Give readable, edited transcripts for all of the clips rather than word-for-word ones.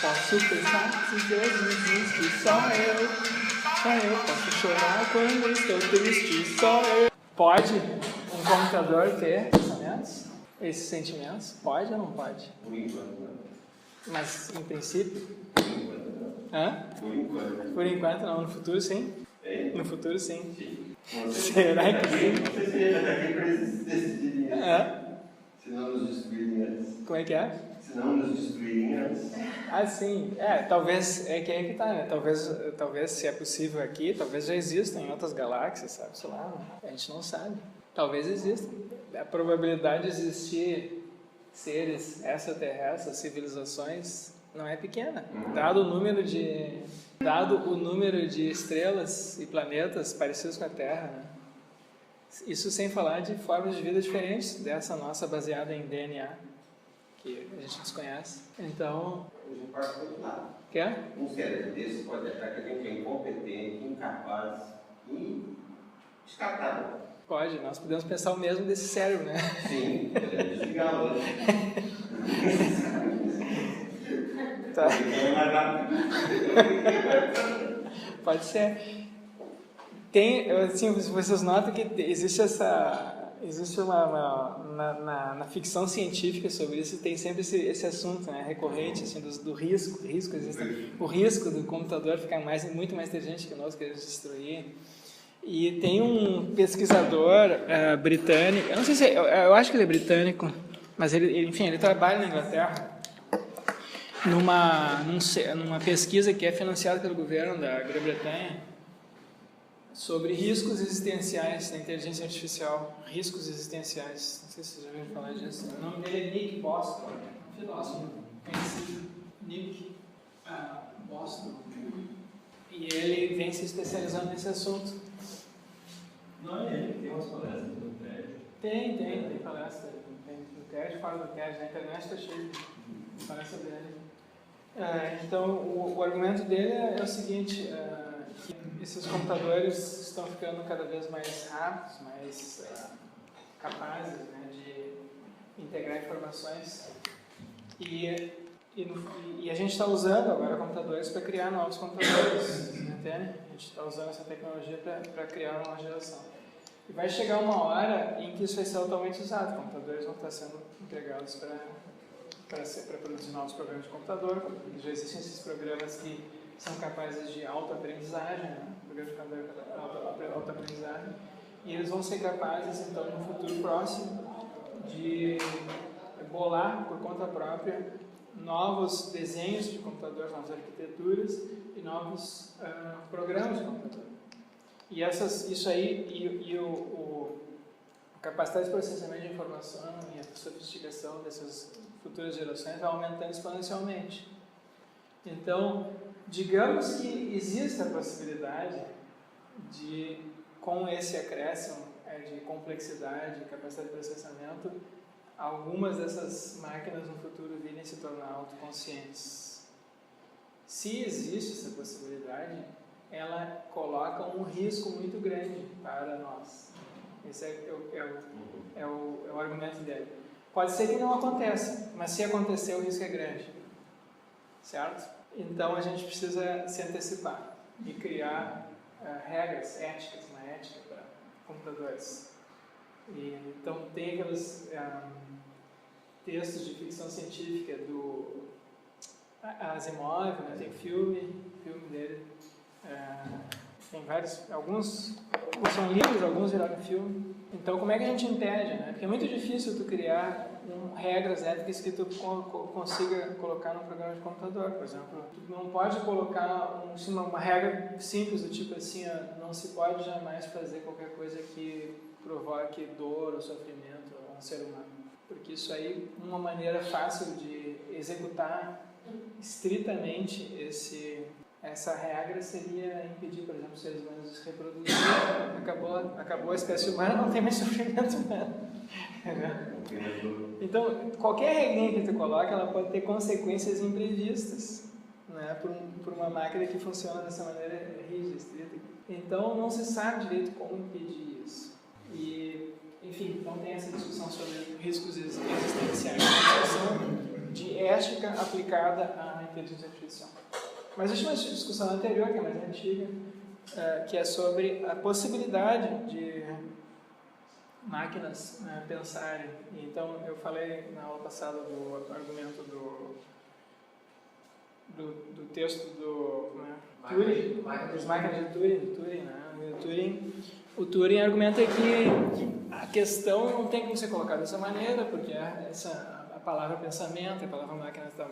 Posso pensar se Deus existe, só eu posso chorar quando estou triste, só eu. Pode um computador ter pensamentos? Esses sentimentos? Pode ou não pode? Por enquanto não. Mas em princípio? Por enquanto não. Hã? Por enquanto. Por enquanto não, no futuro sim? É? No futuro sim. Sim. Será que sim? Você seria daqui para eles decidirem antes. Hã? Se não nos destruírem antes. Como é que é? Se não nos destruírem antes. Ah, sim. Talvez, é que aí que tá, né? Talvez, se é possível aqui, talvez já existam em outras galáxias, sabe? Sei lá, a gente não sabe. Talvez exista. A probabilidade de existir seres extraterrestres, civilizações, não é pequena. Dado o número de estrelas e planetas parecidos com a Terra, né? Isso sem falar de formas de vida diferentes dessa nossa baseada em DNA, que a gente desconhece. Então... Hoje parte do outro lado. Quer? Um cérebro desse pode achar que a gente é incompetente, incapaz e descartável. Pode, nós podemos pensar o mesmo desse cérebro, né? Sim, desligá-lo. Tá. É mais rápido. Pode ser. Tem, assim, vocês notam que existe na ficção científica sobre isso, tem sempre esse assunto, né, recorrente, assim, do risco existe, o risco do computador ficar muito mais inteligente que nós, queremos destruir. E tem um pesquisador britânico, eu não sei se eu acho que ele é britânico, mas ele trabalha na Inglaterra numa pesquisa que é financiada pelo governo da Grã-Bretanha sobre riscos existenciais da inteligência artificial. Riscos existenciais. Não sei se vocês já ouviram falar disso. O nome dele é Nick Bostrom, filósofo conhecido. Nick Bostrom. E ele vem se especializando nesse assunto. Não, ele tem umas palestras no TED. Tem palestra. Tem no TED, fora do TED. Na internet está cheio de palestra dele. Então, o argumento dele é o seguinte... que esses computadores estão ficando cada vez mais rápidos, mais capazes, né, de integrar informações e a gente está usando agora computadores para criar novos computadores, entende? A gente está usando essa tecnologia para criar uma nova geração. E vai chegar uma hora em que isso vai ser automatizado, computadores vão estar sendo empregados para produzir novos programas de computador, já existem esses programas que são capazes de autoaprendizagem, né? Programas de autoaprendizagem, e eles vão ser capazes, então, no futuro próximo, de bolar por conta própria novos desenhos de computadores, novas arquiteturas e novos programas de computador. E a capacidade de processamento de informação e a sofisticação dessas futuras gerações vai aumentando exponencialmente. Então, digamos que existe a possibilidade de, com esse acréscimo de complexidade e capacidade de processamento, algumas dessas máquinas no futuro virem se tornar autoconscientes. Se existe essa possibilidade, ela coloca um risco muito grande para nós. Esse é o argumento dele. Pode ser que não aconteça, mas se acontecer, o risco é grande. Certo? Então a gente precisa se antecipar e criar regras éticas, uma ética para computadores. Então tem aqueles textos de ficção científica do Asimov, né? Tem filme dele, tem vários, alguns são livros, alguns viraram filme. Então como é que a gente impede, né? Porque é muito difícil tu criar regras éticas que tu consiga colocar num programa de computador, por exemplo. Tu não pode colocar uma regra simples do tipo assim, não se pode jamais fazer qualquer coisa que provoque dor ou sofrimento a um ser humano. Porque isso aí, uma maneira fácil de executar estritamente essa regra seria impedir, por exemplo, os seres humanos de se reproduzir. Acabou a espécie humana, não tem mais sofrimento humano. Então, qualquer regrinha que tu coloca, ela pode ter consequências imprevistas, né, por uma máquina que funciona dessa maneira rígida, estrita. Então, não se sabe direito como impedir isso. E, enfim, então tem essa discussão sobre riscos existenciais da computação, de ética aplicada à inteligência artificial. Mas existe uma discussão anterior, que é mais antiga, que é sobre a possibilidade de máquinas pensarem. Então, eu falei na aula passada do argumento do texto do Turing, das máquinas de Turing, né? O Turing argumenta que a questão não tem como ser colocada dessa maneira, porque a palavra pensamento, a palavra máquina está,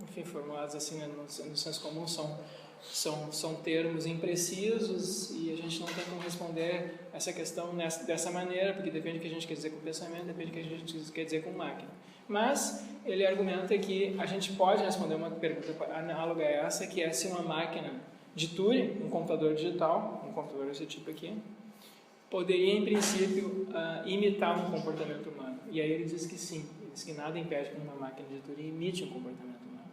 enfim, formuladas assim no senso comum, são termos imprecisos e a gente não tem como responder essa questão dessa maneira, porque depende do que a gente quer dizer com pensamento, depende do que a gente quer dizer com máquina. Mas ele argumenta que a gente pode responder uma pergunta análoga a essa, que é se uma máquina de Turing, um computador digital, um computador desse tipo aqui, poderia, em princípio, imitar um comportamento humano. E aí ele diz que sim, ele diz que nada impede que uma máquina de Turing imite um comportamento humano.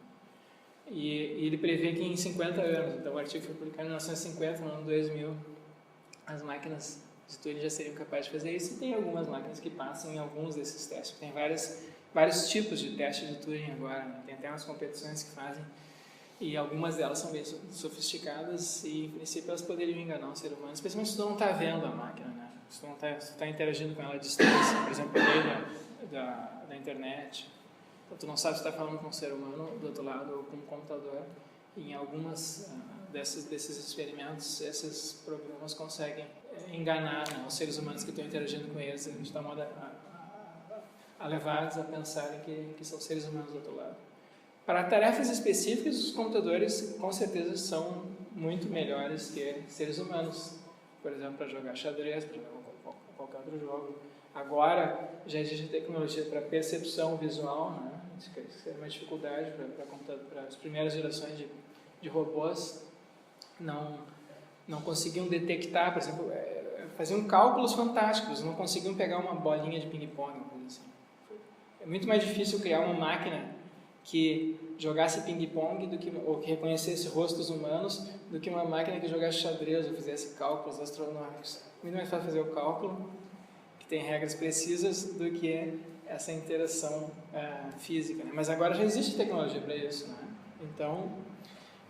E ele prevê que em 50 anos, então o artigo foi publicado em 1950, no ano 2000, as máquinas de Turing já seriam capazes de fazer isso, e tem algumas máquinas que passam em alguns desses testes. Tem vários tipos de testes de Turing agora, né? Tem até umas competições que fazem, e algumas delas são bem sofisticadas e, em princípio, elas poderiam enganar um ser humano, especialmente se tu não está vendo a máquina, né? Se tu não está interagindo com ela à distância, por exemplo, a lei da internet. Então, tu não sabe se está falando com um ser humano do outro lado ou com um computador. E em algumas desses experimentos, esses programas conseguem enganar, né, os seres humanos que estão interagindo com eles, de tal modo a levar-los a pensarem que são seres humanos do outro lado. Para tarefas específicas, os computadores com certeza são muito melhores que seres humanos. Por exemplo, para jogar xadrez, para jogar qualquer outro jogo. Agora já existe tecnologia para percepção visual, né? Isso é uma dificuldade para as primeiras gerações de robôs. Não conseguiam detectar, por exemplo, faziam cálculos fantásticos, não conseguiam pegar uma bolinha de ping-pong, uma coisa assim. É muito mais difícil criar uma máquina que jogasse ping-pong ou que reconhecesse rostos humanos do que uma máquina que jogasse xadrez ou fizesse cálculos astronômicos. Muito mais fácil fazer o cálculo, que tem regras precisas, do que essa interação física. Né? Mas agora já existe tecnologia para isso. Né? Então,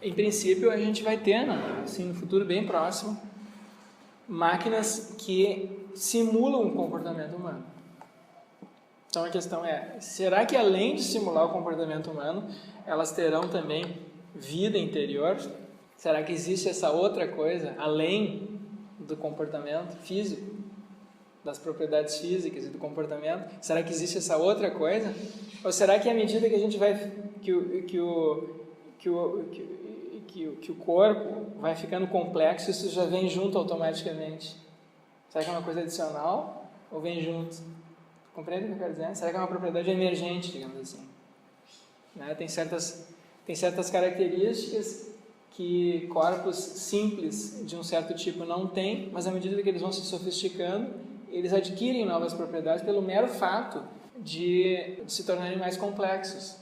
em princípio, a gente vai ter, né, assim, no futuro bem próximo, máquinas que simulam o comportamento humano. Então a questão é, será que além de simular o comportamento humano, elas terão também vida interior? Será que existe essa outra coisa, além do comportamento físico, das propriedades físicas e do comportamento? Será que existe essa outra coisa? Ou será que à medida que a gente vai, que o corpo vai ficando complexo, isso já vem junto automaticamente? Será que é uma coisa adicional ou vem junto? Compreende o que eu quero dizer? Será que é uma propriedade emergente, digamos assim? Né? Tem certas características que corpos simples de um certo tipo não têm, mas à medida que eles vão se sofisticando, eles adquirem novas propriedades pelo mero fato de se tornarem mais complexos.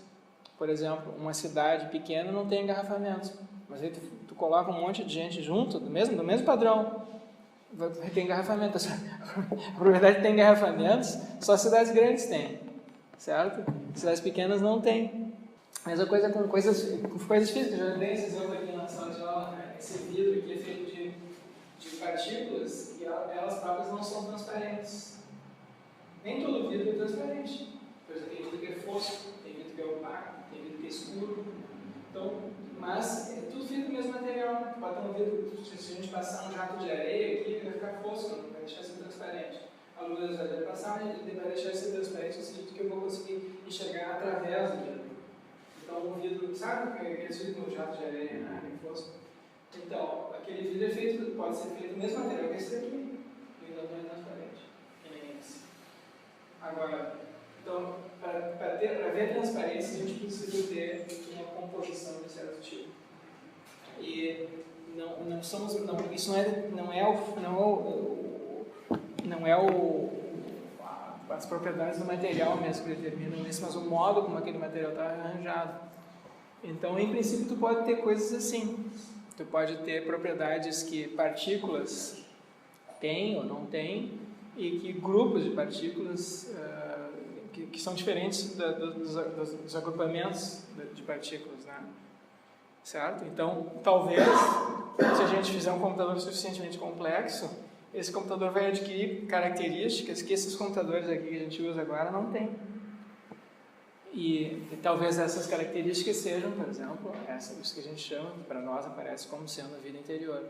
Por exemplo, uma cidade pequena não tem engarrafamentos, mas aí tu coloca um monte de gente junto, do mesmo padrão, tem engarrafamento. A propriedade de ter engarrafamentos só cidades grandes têm, certo? Cidades pequenas não têm. Mesma coisa com coisas físicas. Já dei esse exemplo aqui na sala de aula, né? Esse vidro aqui é feito de partículas e elas próprias não são transparentes. Nem todo vidro é transparente. Por exemplo, tem vidro que é fosco, tem vidro que é opaco, tem vidro que é escuro. Então, mas é tudo feito do mesmo material. Pode ter um vidro, se a gente passar um jato de areia aqui, ele vai ficar fosco, não vai deixar de ser transparente. A luz vai passar, ele vai deixar de ser transparente, no sentido que eu vou conseguir enxergar através do vidro. Então, um vidro, sabe aquele vidro no jato de areia, né? Fosco? Então, aquele vidro pode ser feito do mesmo material que esse daqui, e não é transparente, que nem esse. Agora, então, para ver transparência, a gente precisa ter uma composição de certo tipo. E isso não é as propriedades do material mesmo que determinam isso, mas o modo como aquele material está arranjado. Então, em princípio, tu pode ter coisas assim. Tu pode ter propriedades que partículas têm ou não têm, e que grupos de partículas que são diferentes dos agrupamentos de partículas, né? Certo? Então, talvez, se a gente fizer um computador suficientemente complexo, esse computador vai adquirir características que esses computadores aqui que a gente usa agora não têm. E talvez essas características sejam, por exemplo, isso que a gente chama, que para nós aparece como sendo a vida interior.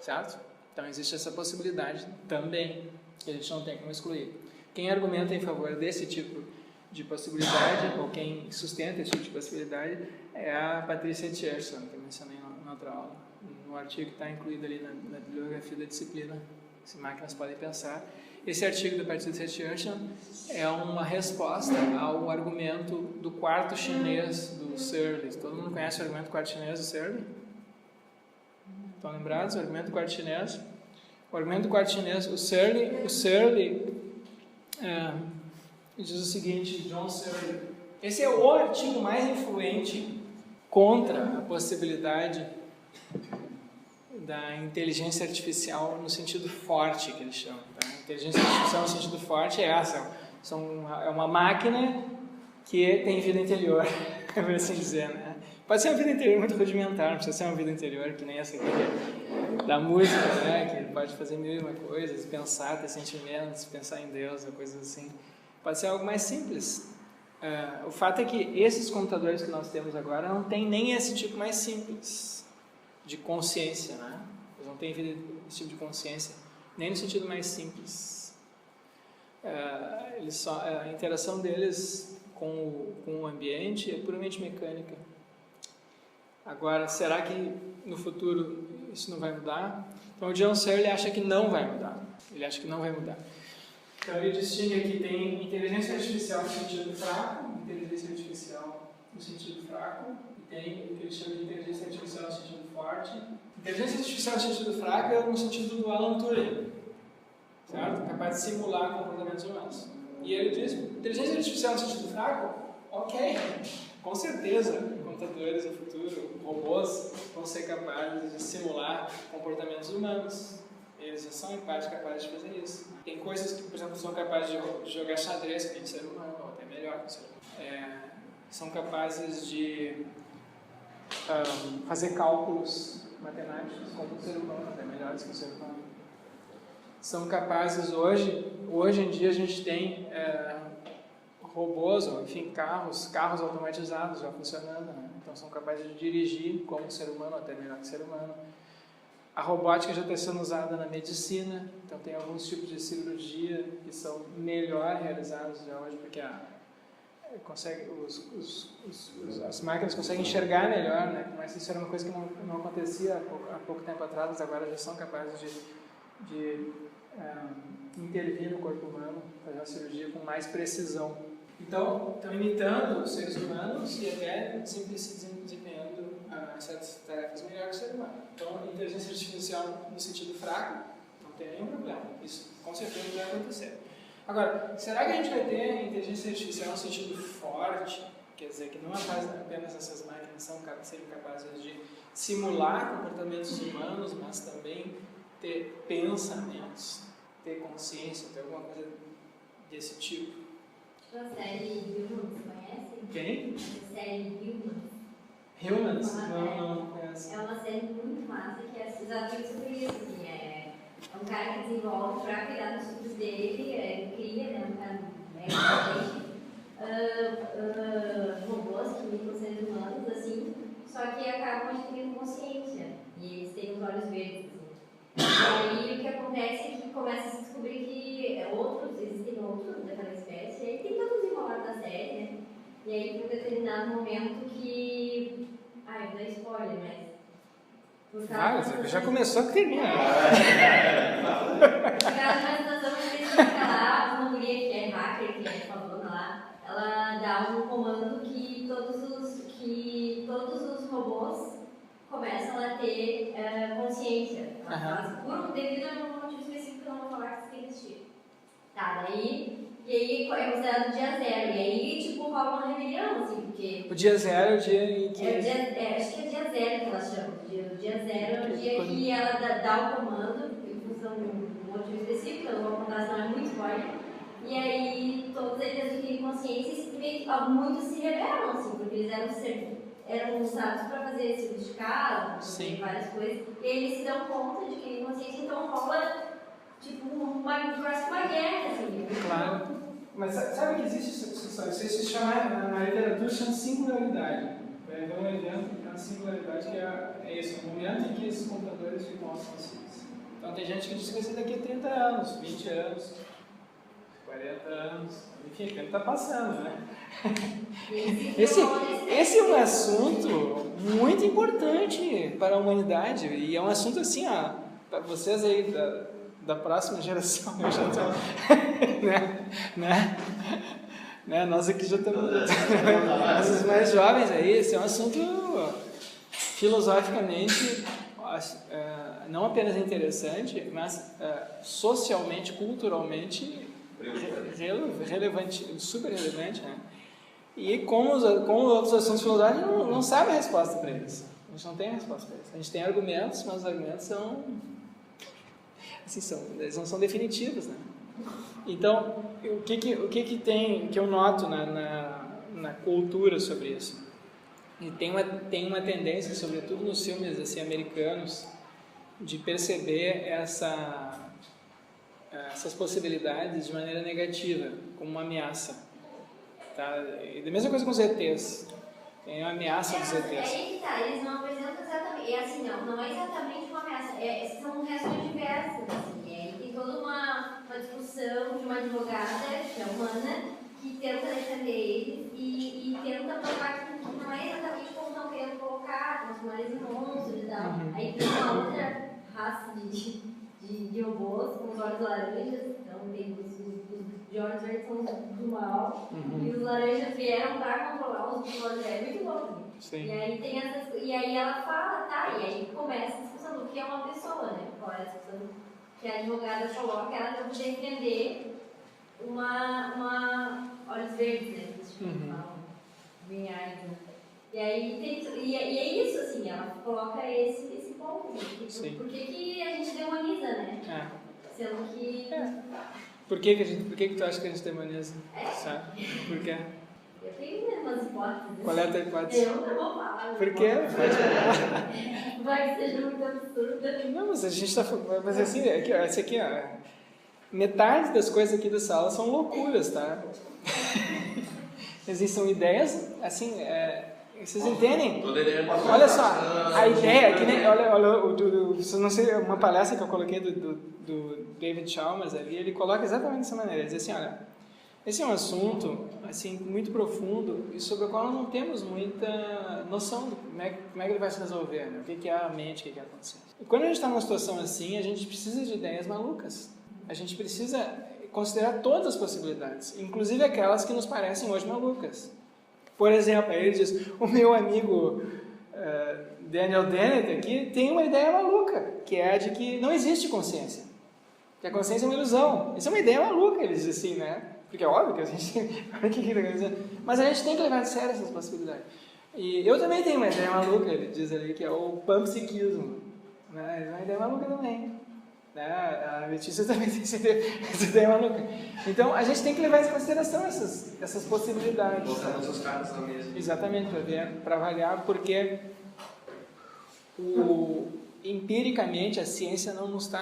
Certo? Então, existe essa possibilidade também, que a gente não tem como excluir. Quem argumenta em favor desse tipo de possibilidade, ou quem sustenta esse tipo de possibilidade, é a Patricia Tjerson, que eu mencionei na outra aula, no artigo que está incluído ali na bibliografia da disciplina, se máquinas podem pensar. Esse artigo da Patricia Tjerson é uma resposta ao argumento do quarto chinês do Searle. Todo mundo conhece o argumento do quarto chinês do Searle? Estão lembrados? O argumento do quarto chinês? O argumento do quarto chinês, o Searle diz o seguinte, John Searle, esse é o artigo mais influente contra a possibilidade da inteligência artificial no sentido forte, que eles chamam. Tá? Inteligência artificial no sentido forte é essa, é uma máquina que tem vida interior, por assim dizer, né? Pode ser uma vida interior muito rudimentar, não precisa ser uma vida interior que nem essa aqui da música, né? Que pode fazer mil e uma coisas, pensar, ter sentimentos, pensar em Deus, coisas assim. Pode ser algo mais simples. O fato é que esses computadores que nós temos agora não tem nem esse tipo mais simples de consciência, né? Eles não têm esse tipo de consciência, nem no sentido mais simples. A interação deles com o ambiente é puramente mecânica. Agora, será que no futuro isso não vai mudar? Então, o John Searle acha que não vai mudar. Ele acha que não vai mudar. Então, ele distingue aqui, tem inteligência artificial no sentido fraco, inteligência artificial no sentido fraco, e tem o que ele chama de inteligência artificial no sentido forte. Inteligência artificial no sentido fraco é no sentido do Alan Turing, certo? Capaz de simular comportamentos humanos. E ele diz, inteligência artificial no sentido fraco, ok, com certeza, computadores no futuro, robôs, vão ser capazes de simular comportamentos humanos. Eles já são, em parte, capazes de fazer isso. Tem coisas que, por exemplo, são capazes de jogar xadrez com o ser humano, ou até melhor que o ser humano. São capazes de fazer cálculos matemáticos como o ser humano, até melhores que o ser humano. São capazes, hoje em dia, a gente tem robôs, ou enfim, carros automatizados já funcionando, né? Então são capazes de dirigir como um ser humano, até melhor que o ser humano. A robótica já está sendo usada na medicina, então tem alguns tipos de cirurgia que são melhor realizados já hoje, porque as máquinas conseguem enxergar melhor, né? Mas isso era uma coisa que não acontecia há pouco tempo atrás, mas agora já são capazes de intervir no corpo humano, fazer uma cirurgia com mais precisão. Então, estão imitando os seres humanos e até desempenhando certas tarefas melhor que o ser humano. Então, a inteligência artificial no sentido fraco não tem nenhum problema. Isso com certeza vai acontecer. Agora, será que a gente vai ter inteligência artificial no sentido forte? Quer dizer, que não apenas essas máquinas serem capazes de simular comportamentos humanos, mas também ter pensamentos, ter consciência, ter alguma coisa desse tipo? A série Humans, conhece? Quem? A série Humans. Humans? Não conheço. É uma série muito massa que é exatamente sobre isso. Assim, é um cara que desenvolve para cuidar dos filhos dele, cria, né, um cara robôs que imitam seres humanos, assim, só que acabam adquirindo consciência. E eles têm os olhos verdes. E aí o que acontece é que começa a se descobrir que existem outros daquela espécie, e aí tem todo o desenrolar da série, né? E aí tem um determinado momento que. Eu vou dar spoiler, mas. Já começou que termina. Aquela situação específica lá, uma guria que é hacker, que é falona lá, ela dá um comando que todos os robôs começam a ter consciência. Devido a um motivo específico que eu não vou falar que tem que existir. Tá, e aí é considerado o dia zero. E aí, tipo, rola uma rebelião, assim, porque... O dia zero é o dia em que... acho que é dia zero que ela chama. O dia zero é o dia que ela dá o comando, em função de um motivo específico, eu não vou contar, senão é muito spoiler. E aí todos eles adquirem consciência e muitos se rebelam, assim, porque eles eram usados para fazer esse tipo de casa, Sim. várias coisas, e eles se dão conta de que tem consciência, então rola tipo quase uma guerra, assim. Claro. Mas sabe que existe essa discussão? Isso se chama, na literatura, chama singularidade. Vai haver um evento que é uma singularidade, que é esse, o momento em que esses computadores ficam autoconscientes. Então tem gente que diz que vai ser daqui a 30 anos, 20 anos, 40 anos, enfim, o tempo está passando, né? Esse é um assunto muito importante para a humanidade, e é um assunto assim, ó, para vocês aí da próxima geração, eu já estou, né? Nós aqui já estamos, os mais jovens aí, esse é um assunto filosoficamente não apenas interessante, mas socialmente, culturalmente relevante, super relevante, né? E como outros assuntos filosóficos, não sabe a resposta para eles. A gente não tem a resposta para eles. A gente tem argumentos, mas os argumentos são, assim, eles não são definitivos, né? Então, o que tem, que eu noto na cultura sobre isso? E tem uma tendência, sobretudo nos filmes assim, americanos, de perceber essas possibilidades de maneira negativa, como uma ameaça. Tá? E a mesma coisa com os ETs. Tem a ameaça dos ETs. É aí que tá, eles não apresentam exatamente. É assim, não é exatamente uma ameaça. São reações diversas. Assim, e aí tem toda uma discussão de uma advogada, que é humana, que tenta defender eles e tenta provar que não é exatamente como estão querendo colocar, transformar eles em monstros e tal. Aí tem uma outra raça de robôs com os olhos laranjas, então tem os olhos verdes são do mal, e os laranjas vieram para controlar os olhos verdes, muito louco. Sim. E aí tem e aí ela fala, tá, e aí começa a discussão do que é uma pessoa, né? Qual é a discussão que a advogada coloca, ela tem que defender uma olhos verdes, né? Que eles falam, vinhais, né? E aí é isso, assim, ela coloca esse ponto, né? Por que a gente demoniza, né? Sendo que... Por que tu acha que a gente demoniza? Sabe? Por quê? Eu tenho umas hipóteses. Qual é a tua hipótese? Eu não vou falar. Por quê? Vai que seja muito absurda. Não, mas a gente está falando... Mas assim, esse aqui, ó, metade das coisas aqui da sala são loucuras, tá? Existem ideias, assim... Vocês entendem? Olha só, a ideia, que nem, olha, não sei, uma palestra que eu coloquei do David Chalmers ali, ele coloca exatamente dessa maneira, ele diz assim, olha, esse é um assunto assim, muito profundo e sobre o qual nós não temos muita noção de como é que ele vai se resolver, né? O que é a mente, o que é a consciência. E quando a gente está numa situação assim, a gente precisa de ideias malucas, a gente precisa considerar todas as possibilidades, inclusive aquelas que nos parecem hoje malucas. Por exemplo, aí ele diz, o meu amigo Daniel Dennett aqui tem uma ideia maluca, que é a de que não existe consciência, que a consciência é uma ilusão. Isso é uma ideia maluca, ele diz assim, né? Porque é óbvio que a gente... Mas a gente tem que levar a sério essas possibilidades. E eu também tenho uma ideia maluca, ele diz ali, que é o panpsiquismo. Né? É uma ideia maluca também. A Letícia também tem essa ideia maluca. Então, a gente tem que levar em consideração essas possibilidades. Colocar nossas cartas na mesa. Exatamente, para avaliar, porque empiricamente a ciência não nos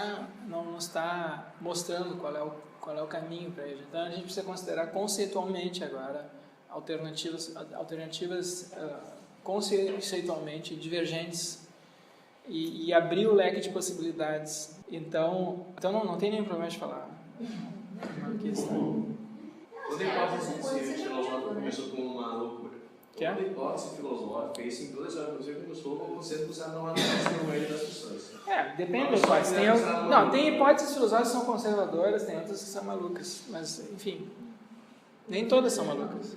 está mostrando qual é o caminho para ele. Então, a gente precisa considerar conceitualmente agora alternativas conceitualmente divergentes e abrir o leque de possibilidades. Então não tem nenhum problema de falar. Toda hipótese filosófica começou com uma loucura. Toda hipótese filosófica, isso em toda a história filosófica, começou com o conceito buscar não no meio das pessoas. Depende da hipótese. Tem hipóteses filosóficas que são conservadoras, tem outras que são malucas. Mas, enfim, nem todas são malucas.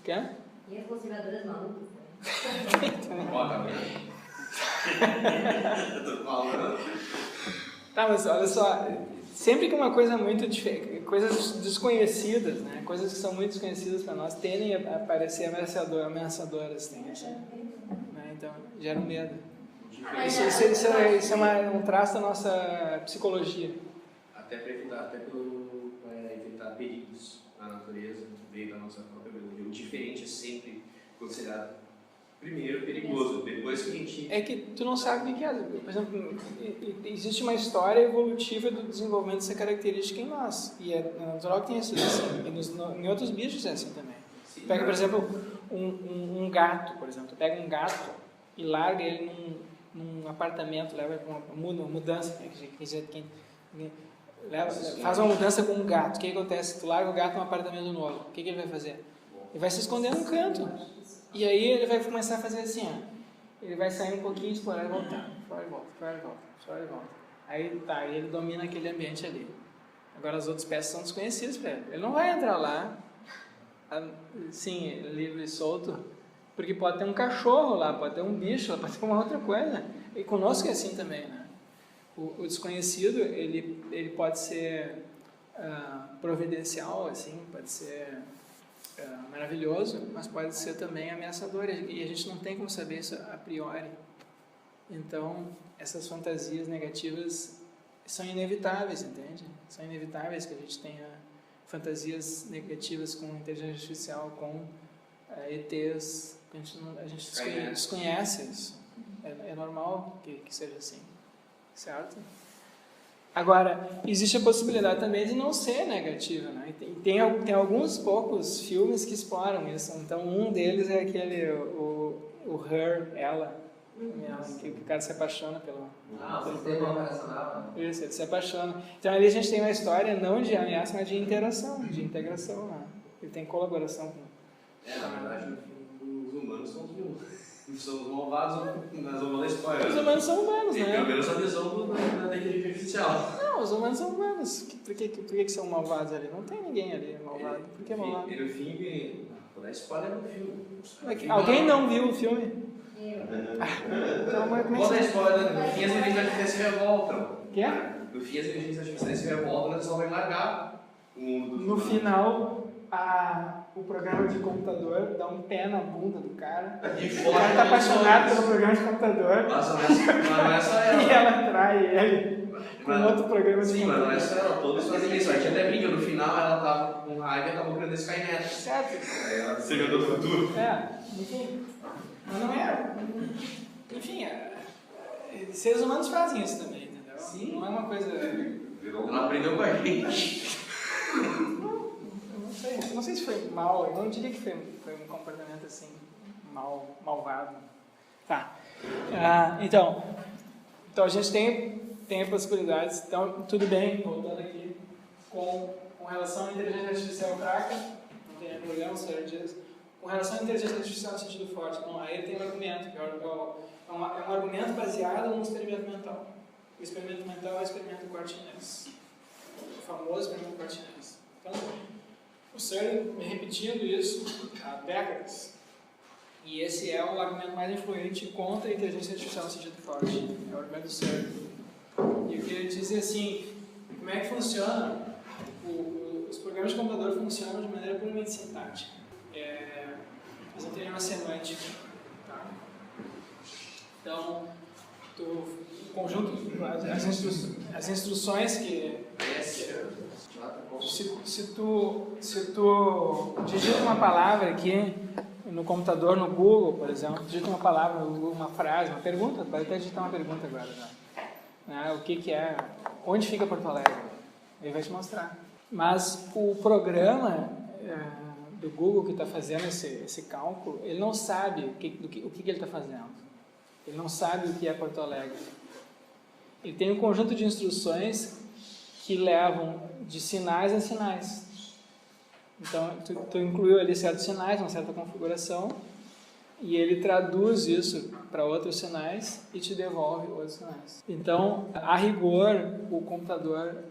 Quer? E as conservadoras malucas? Bota bem. Tá, mas olha só, sempre que uma coisa muito diferente, coisas desconhecidas, né, coisas que são muito desconhecidas para nós, tendem a parecer ameaçadoras, né, então gera medo. Isso é um traço da nossa psicologia. Até para evitar, até pelo evitar perigos na natureza, no meio da nossa própria biologia. O diferente é sempre considerado primeiro perigoso, depois que a gente... É que tu não sabe o que é. Por exemplo, existe uma história evolutiva do desenvolvimento dessa característica em nós. E é natural que tenha sido assim. E em outros bichos é assim também. Pega, por exemplo, um gato, por exemplo. Tu pega um gato e larga ele num apartamento, leva para uma mudança. Faz uma mudança com um gato. O que acontece? Tu larga o gato num apartamento novo. O que ele vai fazer? Ele vai se esconder num canto. E aí ele vai começar a fazer assim, ó. Ele vai sair um pouquinho, explorar e voltar. Explorar e volta, explorar e volta, explorar e volta. Aí tá, ele domina aquele ambiente ali. Agora as outras peças são desconhecidas para ele. Ele não vai entrar lá, assim, livre e solto, porque pode ter um cachorro lá, pode ter um bicho lá, pode ter uma outra coisa. E conosco é assim também, né? O desconhecido, ele pode ser providencial, assim, pode ser maravilhoso, mas pode ser também ameaçador, e a gente não tem como saber isso a priori. Então, essas fantasias negativas são inevitáveis, entende? São inevitáveis que a gente tenha fantasias negativas com inteligência artificial, com ETs, a gente desconhece isso. É normal que seja assim, certo? Agora, existe a possibilidade também de não ser negativa, né? Tem alguns poucos filmes que exploram isso. Então, um deles é aquele, o Her, Ela, que o cara se apaixona pelo sistema operacional. Isso, ele se apaixona. Então, ali a gente tem uma história não de ameaça, mas de interação, de integração, né? Ele tem colaboração com... na verdade, os humanos são os vilões. São os malvados, nós vamos ler spoiler. Os humanos são humanos, tem né? pelo menos a visão da inteligência artificial. Não, os humanos são humanos. Por que são malvados ali? Não tem ninguém ali malvado. Por que malvado? No filme, vou dar spoiler no filme. Alguém não viu o filme? Então, mas como é Vou que dar você... spoiler, no fim as inteligências artificiais se revoltam. Quê? No fim as inteligências artificiais se revoltam, eles só vão largar o mundo. No final, o programa de computador dá um pé na bunda do cara. E O cara tá apaixonado pelo programa de computador. Mas não é só ela. E ela trai ele com outro programa de Sim, mas computador. não é só ela. Todos fazem isso. A gente até brinca, no final ela tava com raiva e acabou criando esse Skynet. Certo. Aí ela se viu do futuro. Enfim. Mas não é. Enfim, seres humanos fazem isso também, entendeu? Sim. Não é uma coisa... Ela aprendeu com a gente. Não sei se foi mal, eu não diria que foi um comportamento assim, malvado. Tá. Então a gente tem possibilidades, então tudo bem, voltando aqui, com relação à inteligência artificial fraca, não tem problema, o senhor diz, com relação à inteligência artificial no sentido forte, não, aí tem um argumento, que é um argumento baseado num experimento mental. O experimento mental é o experimento Corte-Ness, o famoso experimento Corte-Ness. Então, o CERN vem repetindo isso há décadas. E esse é o argumento mais influente contra a inteligência artificial no sentido forte. É o argumento do CERN. E o que ele diz é assim, como é que funciona? Os programas de computador funcionam de maneira puramente sintática. Eles não têm uma semântica. Tá? Então, o conjunto, as instruções que... Se tu digita uma palavra aqui no computador, no Google, por exemplo, digita uma palavra no Google, uma frase, uma pergunta, pode até digitar uma pergunta agora, né? O que é, onde fica Porto Alegre? Ele vai te mostrar. Mas o programa do Google que está fazendo esse cálculo, ele não sabe o que ele está fazendo. Ele não sabe o que é Porto Alegre. Ele tem um conjunto de instruções que levam de sinais a sinais. Então, tu incluiu ali certos sinais, uma certa configuração, e ele traduz isso para outros sinais e te devolve outros sinais. Então, a rigor, o computador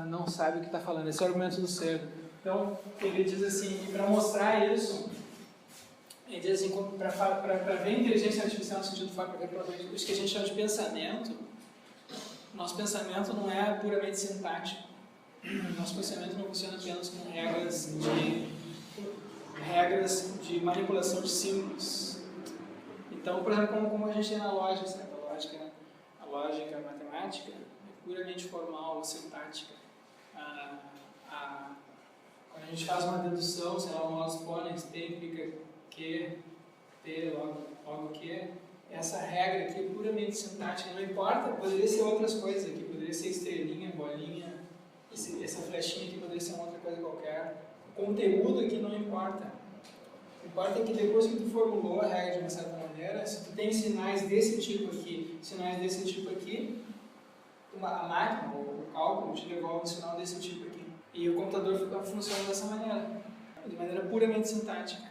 não sabe o que está falando. Esse é o argumento do CERN. Então, ele diz assim, para mostrar isso, ele diz assim, para ver inteligência artificial no sentido forte, para ver isso que a gente chama de pensamento, nosso pensamento não é puramente sintático. Nosso pensamento não funciona apenas com regras de manipulação de símbolos. Então, por exemplo, como a gente tem na lógica, sabe? A lógica matemática é puramente formal, sintática. Quando a gente faz uma dedução, sei lá, um modus ponens, T implica que, T logo que, essa regra aqui é puramente sintática, não importa, poderia ser outras coisas aqui, poderia ser estrelinha, bolinha, essa flechinha aqui poderia ser uma outra coisa qualquer. O conteúdo aqui não importa. O que importa é que depois que tu formulou a regra de uma certa maneira, se tu tem sinais desse tipo aqui, a máquina, o cálculo, te devolve um sinal desse tipo aqui. E o computador funciona dessa maneira, de maneira puramente sintática.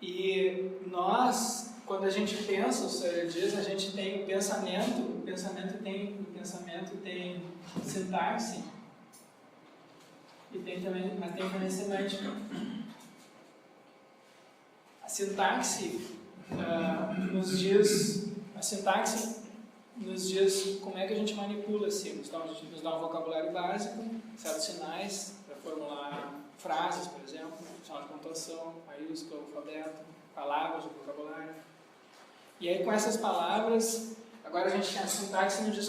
E nós, quando a gente pensa, o Sawyer diz, a gente tem o pensamento tem sintaxe, mas tem também semântica. A sintaxe nos diz como é que a gente manipula símbolos. Então, a gente nos dá um vocabulário básico, certos sinais para formular frases, por exemplo, sinal de pontuação, maiúsculo, alfabeto, palavras do vocabulário. E aí, com essas palavras, agora a gente tem a sintaxe nos diz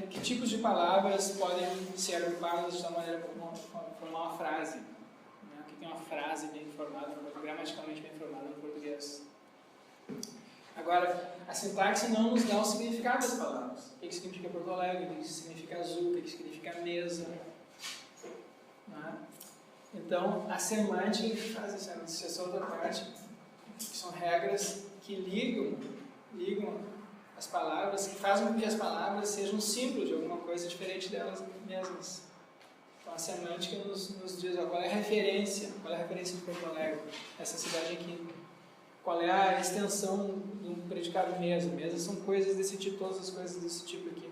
que tipos de palavras podem ser agrupadas de tal maneira para formar uma frase. Né? O que é uma frase bem formada, gramaticalmente bem formada no português. Agora, a sintaxe não nos dá o significado das palavras. O que significa Porto Alegre, o que significa azul, o que significa mesa. Né? Então, a semântica que faz essa outra parte, que são regras que ligam as palavras, que fazem com que as palavras sejam símbolos de alguma coisa diferente delas mesmas. Então, a semântica nos diz qual é a referência de Porto Alegre, essa cidade aqui. Qual é a extensão do predicado mesa? Mesa são coisas desse tipo, todas as coisas desse tipo aqui.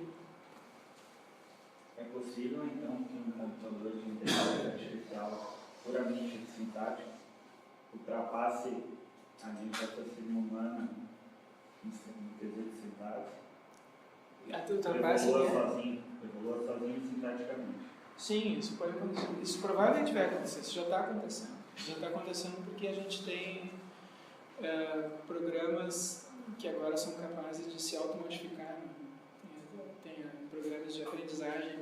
É possível, então, que um computador de inteligência artificial puramente sintático ultrapasse a mente raciocínio humana no quesito sintaxe? Evolua sozinho sintaticamente. Sim, isso pode acontecer. Isso provavelmente vai acontecer. Isso já está acontecendo. Isso já está acontecendo porque a gente tem programas que agora são capazes de se automodificar. Né? Tem programas de aprendizagem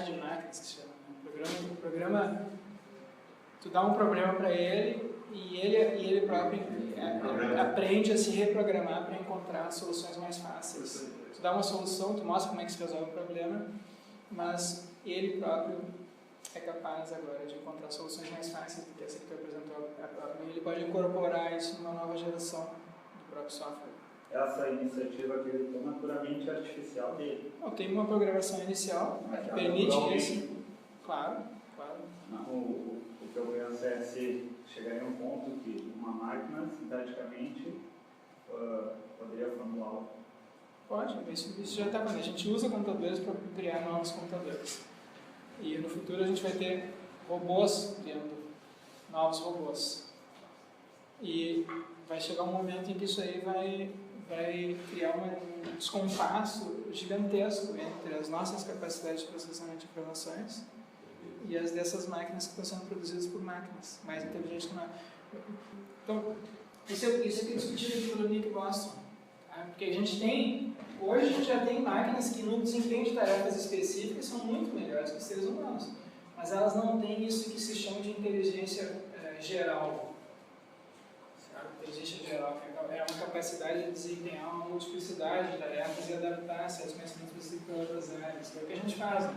de máquinas, que se chama. Né? Programa, tu dá um problema para ele e ele próprio aprende a se reprogramar para encontrar soluções mais fáceis. Tu dá uma solução, tu mostra como é que se resolve o problema, mas ele próprio é capaz agora de encontrar soluções mais fáceis do que essa que tu apresentou. Ele pode incorporar isso numa nova geração do próprio software. Essa iniciativa que ele toma é puramente artificial dele. Não, tem uma programação inicial que permite isso. Claro. Não, o que eu penso é se chegaria a um ponto que uma máquina, sintaticamente, poderia formular algo. Pode, isso já está acontecendo. A gente usa computadores para criar novos computadores. E no futuro a gente vai ter robôs criando novos robôs. E vai chegar um momento em que isso aí vai criar um descompasso gigantesco entre as nossas capacidades de processamento de informações e as dessas máquinas que estão sendo produzidas por máquinas mais inteligentes que nós. Então, isso é discutido aqui pelo Nick Bostrom. Tá? Porque hoje a gente já tem máquinas que no desempenho de tarefas específicas são muito melhores que os seres humanos, mas elas não têm isso que se chama de inteligência geral. Sabe? Inteligência geral é uma capacidade de desempenhar uma multiplicidade de tarefas e adaptar certos conhecimentos específicos para outras áreas, que é o que a gente faz, né?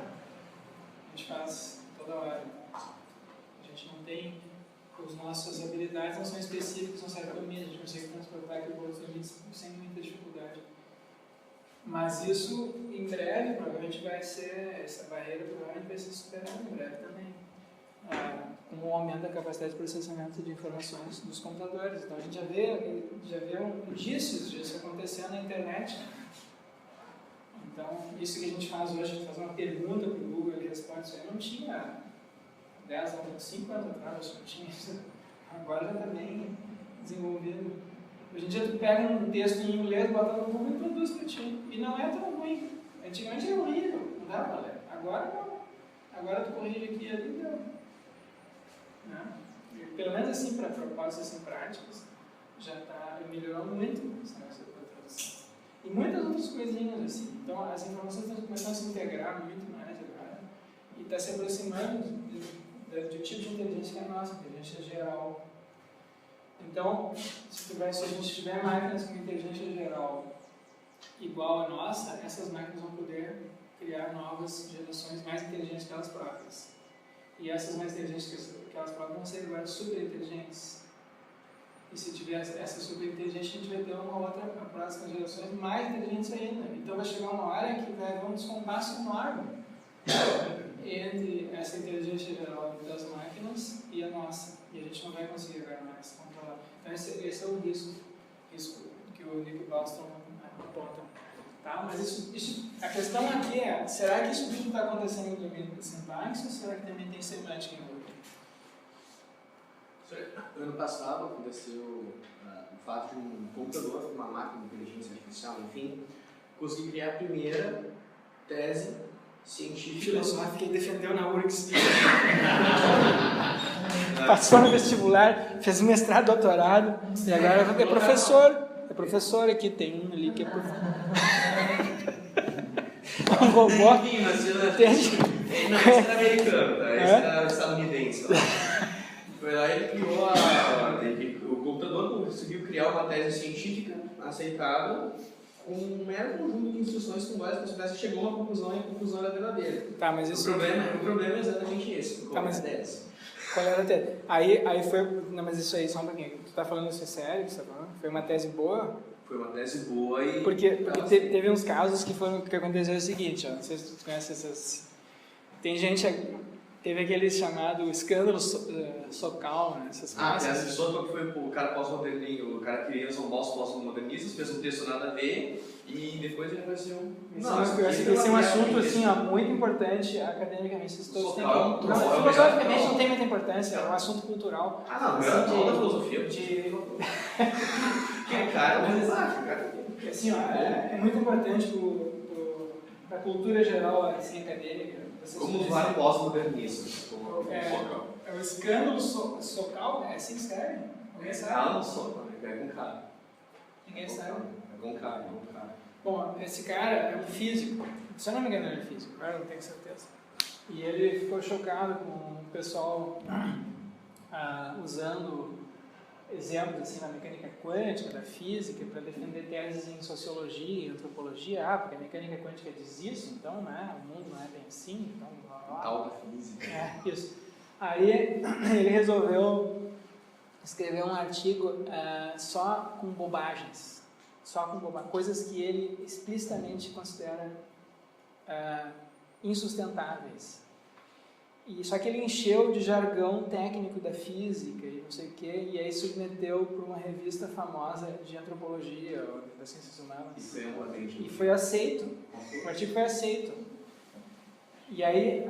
A gente faz toda hora. A gente não tem, as nossas habilidades não são específicas, não servem para mim, a gente consegue transportar aquilo para outros limites sem muita dificuldade. Mas isso, em breve, provavelmente vai ser, essa barreira provavelmente vai ser superada em breve também, com o aumento da capacidade de processamento de informações dos computadores. Então a gente já vê indícios disso acontecendo na internet. Então, isso que a gente faz hoje, a gente faz uma pergunta para o Google, ele responde isso aí, não tinha 10 anos, 5 anos atrás, acho que não tinha isso. Agora já está bem desenvolvido. Hoje em dia tu pega um texto em inglês, bota no Google e produz para ti. E não é tão ruim. Antigamente era horrível, não dava para ler. Agora não. Agora tu corrige aqui e ali deu. Né? Pelo menos assim, para propósitos assim, práticos, já está melhorando muito essa tradução. E muitas outras coisinhas assim. Então as informações estão começando a se integrar muito mais agora. E está se aproximando do tipo de inteligência que é a nossa, inteligência geral. Então, se a gente tiver máquinas com inteligência geral igual à nossa, essas máquinas vão poder criar novas gerações mais inteligentes que elas próprias. E essas mais inteligentes que elas próprias vão ser agora super inteligentes. E se tiver essa super inteligência, a gente vai ter uma próxima gerações mais inteligentes ainda. Então vai chegar uma hora que vai haver um descompasso enorme entre essa inteligência geral das máquinas e a nossa. E a gente não vai conseguir agora mais controlar. Então esse é o risco que o Nick Bostrom aponta. Tá? Mas a questão aqui é, será que isso tudo está acontecendo no domínio da sintaxe ou será que também tem semântica envolvida? Ano passado aconteceu o fato de um computador, uma máquina de inteligência artificial, enfim, conseguir criar a primeira tese científica. Filosófica e defendeu na URGS. Passou no vestibular, fez mestrado, doutorado e agora é professor. É professor aqui, tem um ali que é professor. Um robô. Enfim, não, esse era americano, tá? Esse era estadunidense. Foi lá ele criou o computador conseguiu criar uma tese científica aceitável com um mero conjunto de instruções com várias possibilidades, chegou a uma conclusão e a conclusão era verdadeira. Tá, mas isso... o problema é exatamente esse. Tá, mas... tese. Qual era a tese? Aí foi... Não, mas isso aí, só um pouquinho. Tu tá falando isso sério? Você tá falando? Foi uma tese boa? Foi uma tese boa e... Porque teve uns casos que aconteceu o seguinte, ó, não sei se tu conhece essas... Tem gente... Teve aquele chamado escândalo Sokal, né? Essas coisas. Tem as pessoas que foi o cara pós-modernismo, o cara queria São Paulo pós-modernistas, fez um texto nada a ver e depois ele apareceu... Esse é um assunto assim, ó, muito importante academicamente. Filosoficamente não tem muita importância, é um assunto cultural. Não, é toda a filosofia. Assim, ó, é muito importante para a cultura geral assim, acadêmica. Como usuário pós-modernista. É o escândalo Sokal? É assim que escreve? Ninguém sabe? Não sou, é com cara. Ninguém sabe? É com cara. Bom, esse cara é um físico. Se eu não me engano, ele é físico, agora não tenho certeza. E ele ficou chocado com o pessoal usando exemplos assim, na mecânica quântica, da física, para defender teses em sociologia e antropologia. Porque a mecânica quântica diz isso, então né, o mundo não é bem assim. Então, tal da física. Isso. Aí ele resolveu escrever um artigo só com bobagens. Coisas que ele explicitamente considera insustentáveis. Só que ele encheu de jargão técnico da física e não sei o quê, e aí submeteu para uma revista famosa de antropologia ou das ciências humanas. E foi aceito. O artigo foi aceito. E aí,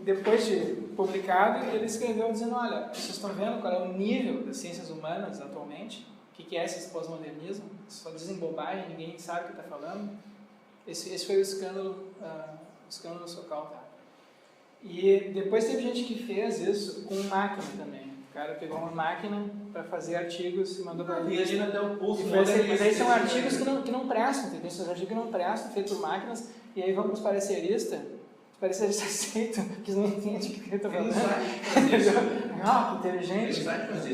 depois de publicado, ele escreveu dizendo, olha, vocês estão vendo qual é o nível das ciências humanas atualmente? O que é esse pós-modernismo? Só dizem bobagem, ninguém sabe o que está falando. Esse foi o escândalo Sokal, tá? E depois teve gente que fez isso com máquina também. O cara pegou uma máquina para fazer artigos e mandou para ele. Imagina até o pulso. Mas aí são artigos que não prestam, entendeu? São artigos que não prestam, feitos por máquinas, e aí vamos para os pareceristas aceitam, que não entendem o que ele está falando. Que inteligente.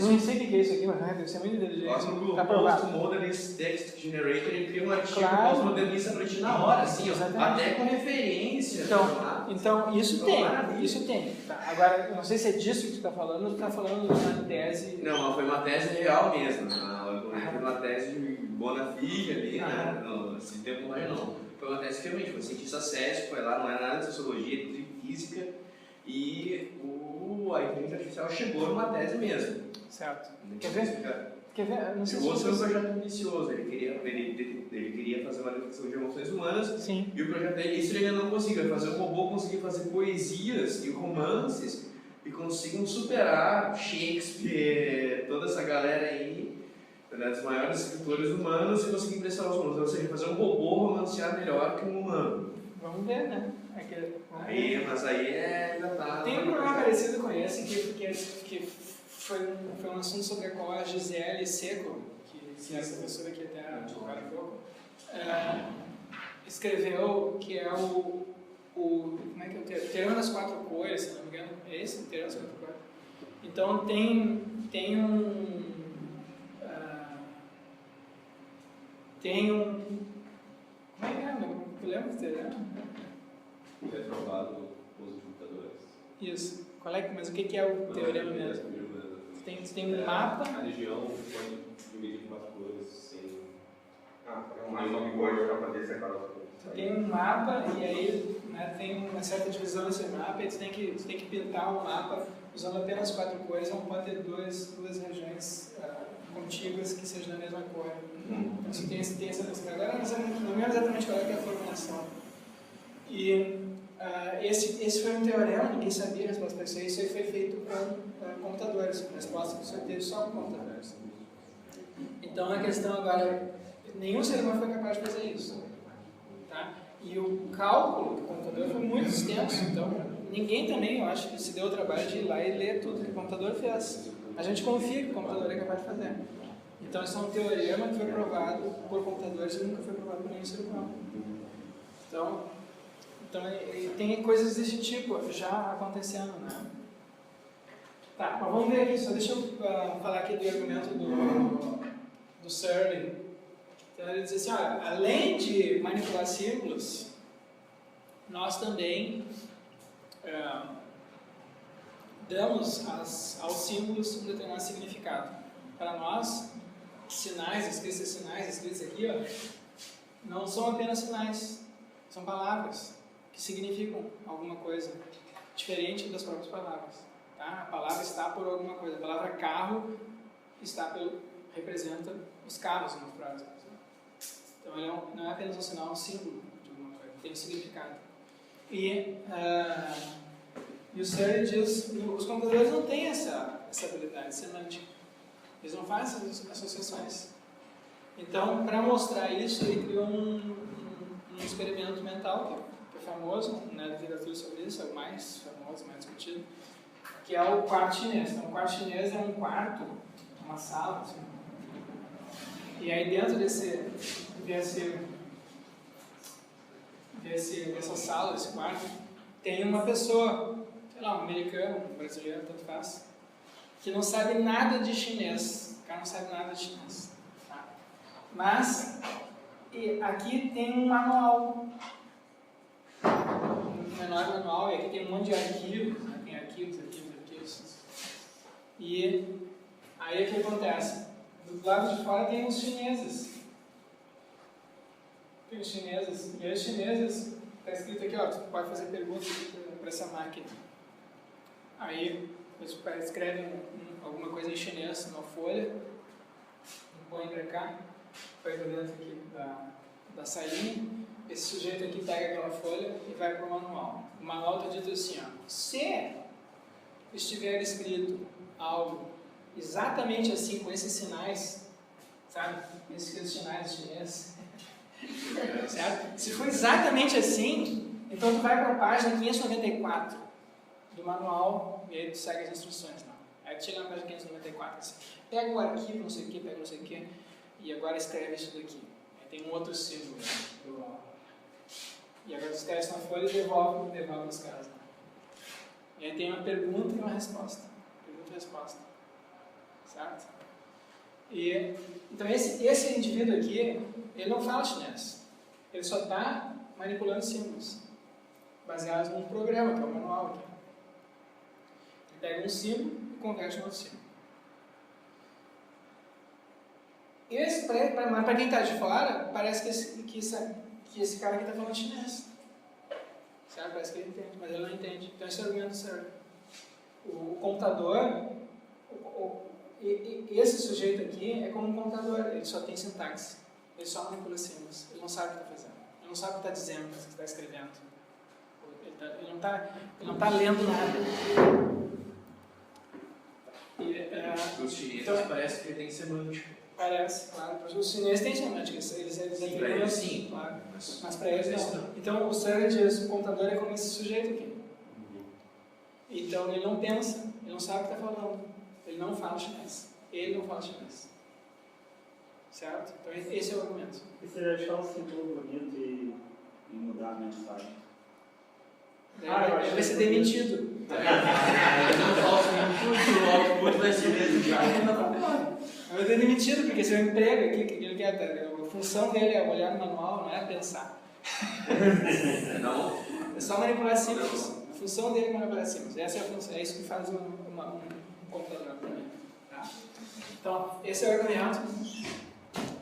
Não sei o que é isso aqui, mas deve ser muito inteligente. Está provado. O Modernist Text Generator, ele cria um artigo pós-modernista para ti na hora, assim, até com referência. Então isso tem. Tá. Agora, eu não sei se é disso que tu está falando ou tu está falando de uma tese... Não, foi uma tese real mesmo. Foi uma tese de bona fide ali, né? Não, esse tempo não é não. Foi uma tese que realmente foi cientista sério, foi lá, não era nada de sociologia, de física, e a inteligência artificial chegou numa tese mesmo. Certo. Quer ver? Não sei se foi um projeto ambicioso, ele queria fazer uma definição de emoções humanas. Sim. E o projeto dele, isso ele ainda não conseguiu, fazer um robô conseguir fazer poesias e romances e consigam superar Shakespeare, toda essa galera aí, dos maiores escritores humanos, e conseguir impressionar os humanos, ou seja, fazer um robô romancear melhor que um humano. Vamos ver, né? Mas aí ainda tá... Tem um problema parecido com esse, que foi um assunto sobre a qual a Gisele Seco, que é essa professora que até jogaram pouco, escreveu, que é como é que é o teorema das 4 cores, se não me engano, é esse o teorema das 4 cores. Então tem como é que é? Não lembro do teorema. É provado os computadores. Isso. Mas o que é o teorema mesmo? Tem um mapa. A região pode dividir em 4 cores sem. É um mapa de cores para poder separar as cores. Tem um mapa e aí, né, tem uma certa divisão nesse mapa e tu tem que pintar o mapa usando apenas 4 cores, não pode ter duas regiões contíguas que sejam da mesma cor. Então você tem essa questão. Agora não lembro exatamente qual é a formulação. E esse foi um teorema, ninguém sabia a resposta para isso. Isso aí foi feito com computadores. A resposta que você teve só com computadores. Então a questão agora, nenhum ser humano foi capaz de fazer isso. Tá? E o cálculo do computador foi muito extenso, então ninguém também, eu acho, que se deu o trabalho de ir lá e ler tudo que o computador fez. A gente confia que o computador é capaz de fazer. Então isso é um teorema que foi provado por computadores e nunca foi provado por nenhum ser humano. Então tem coisas desse tipo já acontecendo, né? Tá, mas vamos ver aqui, só deixa eu falar aqui do argumento do Searle. Então ele diz assim, olha, além de manipular símbolos, nós também damos aos símbolos um determinado significado. Para nós, esses sinais escritos aqui, ó, não são apenas sinais, são palavras que significam alguma coisa diferente das próprias palavras. Tá? A palavra está por alguma coisa. A palavra carro representa os carros numa frase. Então ele não é apenas um sinal, é um símbolo de alguma coisa, tem um significado. E o Searle diz que os computadores não têm essa habilidade semântica. Eles não fazem essas associações. Então, para mostrar isso, ele criou um experimento mental que é famoso, na literatura sobre isso, é o mais famoso, mais discutido, que é o quarto chinês. Então, o quarto chinês é um quarto, uma sala, assim. E aí dentro dessa sala, desse quarto, tem uma pessoa, sei lá, um americano, um brasileiro, tanto faz, que não sabe nada de chinês. O cara não sabe nada de chinês. Tá? Mas aqui tem um manual, um menor manual, e aqui tem um monte de arquivos, né? Tem arquivos. E aí o que acontece? Do lado de fora tem os chineses. E os chineses, está escrito aqui, ó, tu pode fazer perguntas para essa máquina. Aí eles escrevem alguma coisa em chinês numa folha, põe para cá, põe para dentro aqui da salinha. Esse sujeito aqui pega aquela folha e vai para o manual. O manual está dito assim, ó, se estiver escrito algo exatamente assim, com esses sinais, sabe? Esses sinais chinês, certo? Se for exatamente assim, então tu vai para a página 594 do manual e aí tu segue as instruções. Não. Aí tu chega na página 594, assim, pega o arquivo, não sei o que, pega não sei o que, e agora escreve isso daqui. Aí tem um outro símbolo, né? E agora tu escreve isso na folha e devolve nos caras. Né? E aí tem uma pergunta e uma resposta. Pergunta e resposta. Certo? Então esse indivíduo aqui, ele não fala chinês. Ele só está manipulando símbolos, baseados num programa, que é o manual aqui. Ele pega um símbolo e converte em outro símbolo. Para quem está de fora, parece que esse cara aqui está falando chinês. Certo? Parece que ele entende, mas ele não entende. Então esse é o argumento certo. O computador, esse sujeito aqui é como um computador, ele só tem sintaxe, ele só manipula símbolos, ele não sabe o que está fazendo, ele não sabe o que está dizendo, o que está escrevendo, ele não está lendo nada. Os chineses então, parece que ele tem semântica. Parece, claro. Os chineses têm semântica, eles Para eles sim, claro. Mas para eles não. Então o Searle diz que o computador é como esse sujeito aqui. Então ele não pensa, ele não sabe o que está falando, ele não fala chinês. Ele não fala chinês. Certo? Então esse é o argumento. E se deixar o símbolo bonito e mudar a mensagem? Aí vai ser demitido. Não falso input, o output vai ser o mesmo já. Vai ser demitido, porque esse é o emprego aqui, que ele quer. A função dele é olhar no manual, não é pensar. Não. É só manipular símbolos. A função dele é manipular símbolos. Essa é a função, é isso que faz um computador também. Tá? Então, esse é o argumento.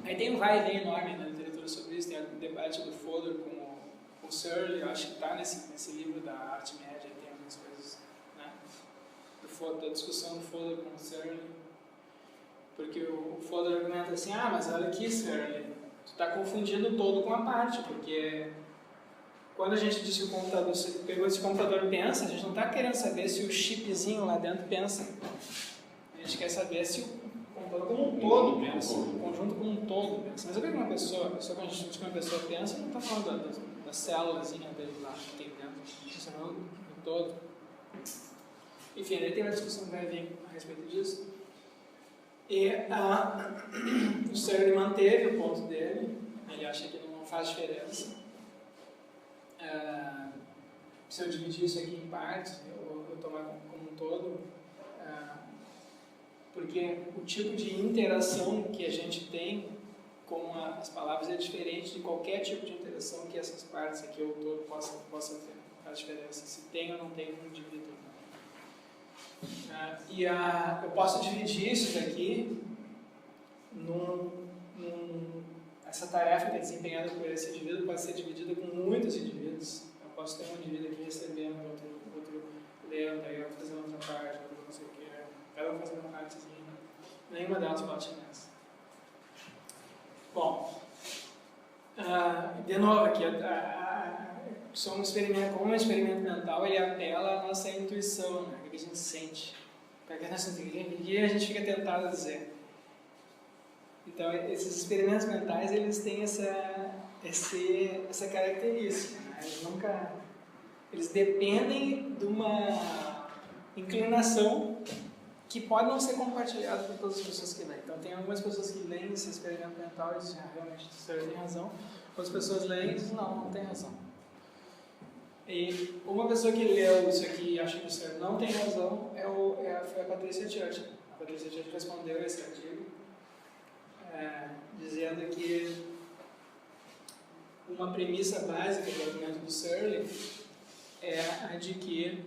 Aí tem um vai e vem enorme na literatura sobre isso. Tem o debate do Fodor com o Searle, eu acho que está nesse livro da Arte Média, tem algumas coisas, né? Da discussão do Fodor com o Searle. Porque o Fodor argumenta assim, mas olha aqui, Searle, tu está confundindo todo com a parte, porque quando a gente diz que o computador, se pegou esse computador pensa, a gente não está querendo saber se o chipzinho lá dentro pensa. A gente quer saber se o computador como um todo pensa, o conjunto como um todo pensa. Mas eu vejo que uma pessoa quando a gente diz que uma pessoa pensa, não está falando da célulazinha dele lá que tem dentro, a gente está falando do todo. Enfim, aí tem uma discussão que vai vir a respeito disso. E o Searle manteve o ponto dele, ele acha que não faz diferença. Se eu dividir isso aqui em partes, eu tomar como um todo, porque o tipo de interação que a gente tem com as palavras é diferente de qualquer tipo de interação que essas partes aqui, o todo, possa ter. Faz diferença se tem ou não tem um indivíduo. Eu posso dividir isso daqui essa tarefa que é desempenhada por esse indivíduo pode ser dividida com muitos indivíduos. Eu posso ter um indivíduo aqui recebendo, outro lendo, aí outro fazendo outra parte, outro não sei o que, cada um fazendo uma partezinha. Nenhuma delas bate nessa. Bom, de novo aqui, como um experimento mental, ele apela à nossa intuição, né? O que a gente sente, o que a gente fica tentado a dizer. Então, esses experimentos mentais, eles têm essa característica, né? Eles dependem de uma inclinação que pode não ser compartilhada por todas as pessoas que leem. Então, tem algumas pessoas que leem esse experimento mental e dizem, realmente, o Searle tem razão. Outras pessoas leem e dizem, não tem razão. E uma pessoa que leu isso aqui e acha que o Searle não tem razão foi a Patricia Churchill. A Patricia Churchill respondeu esse artigo dizendo que uma premissa básica do argumento do Searle é a de que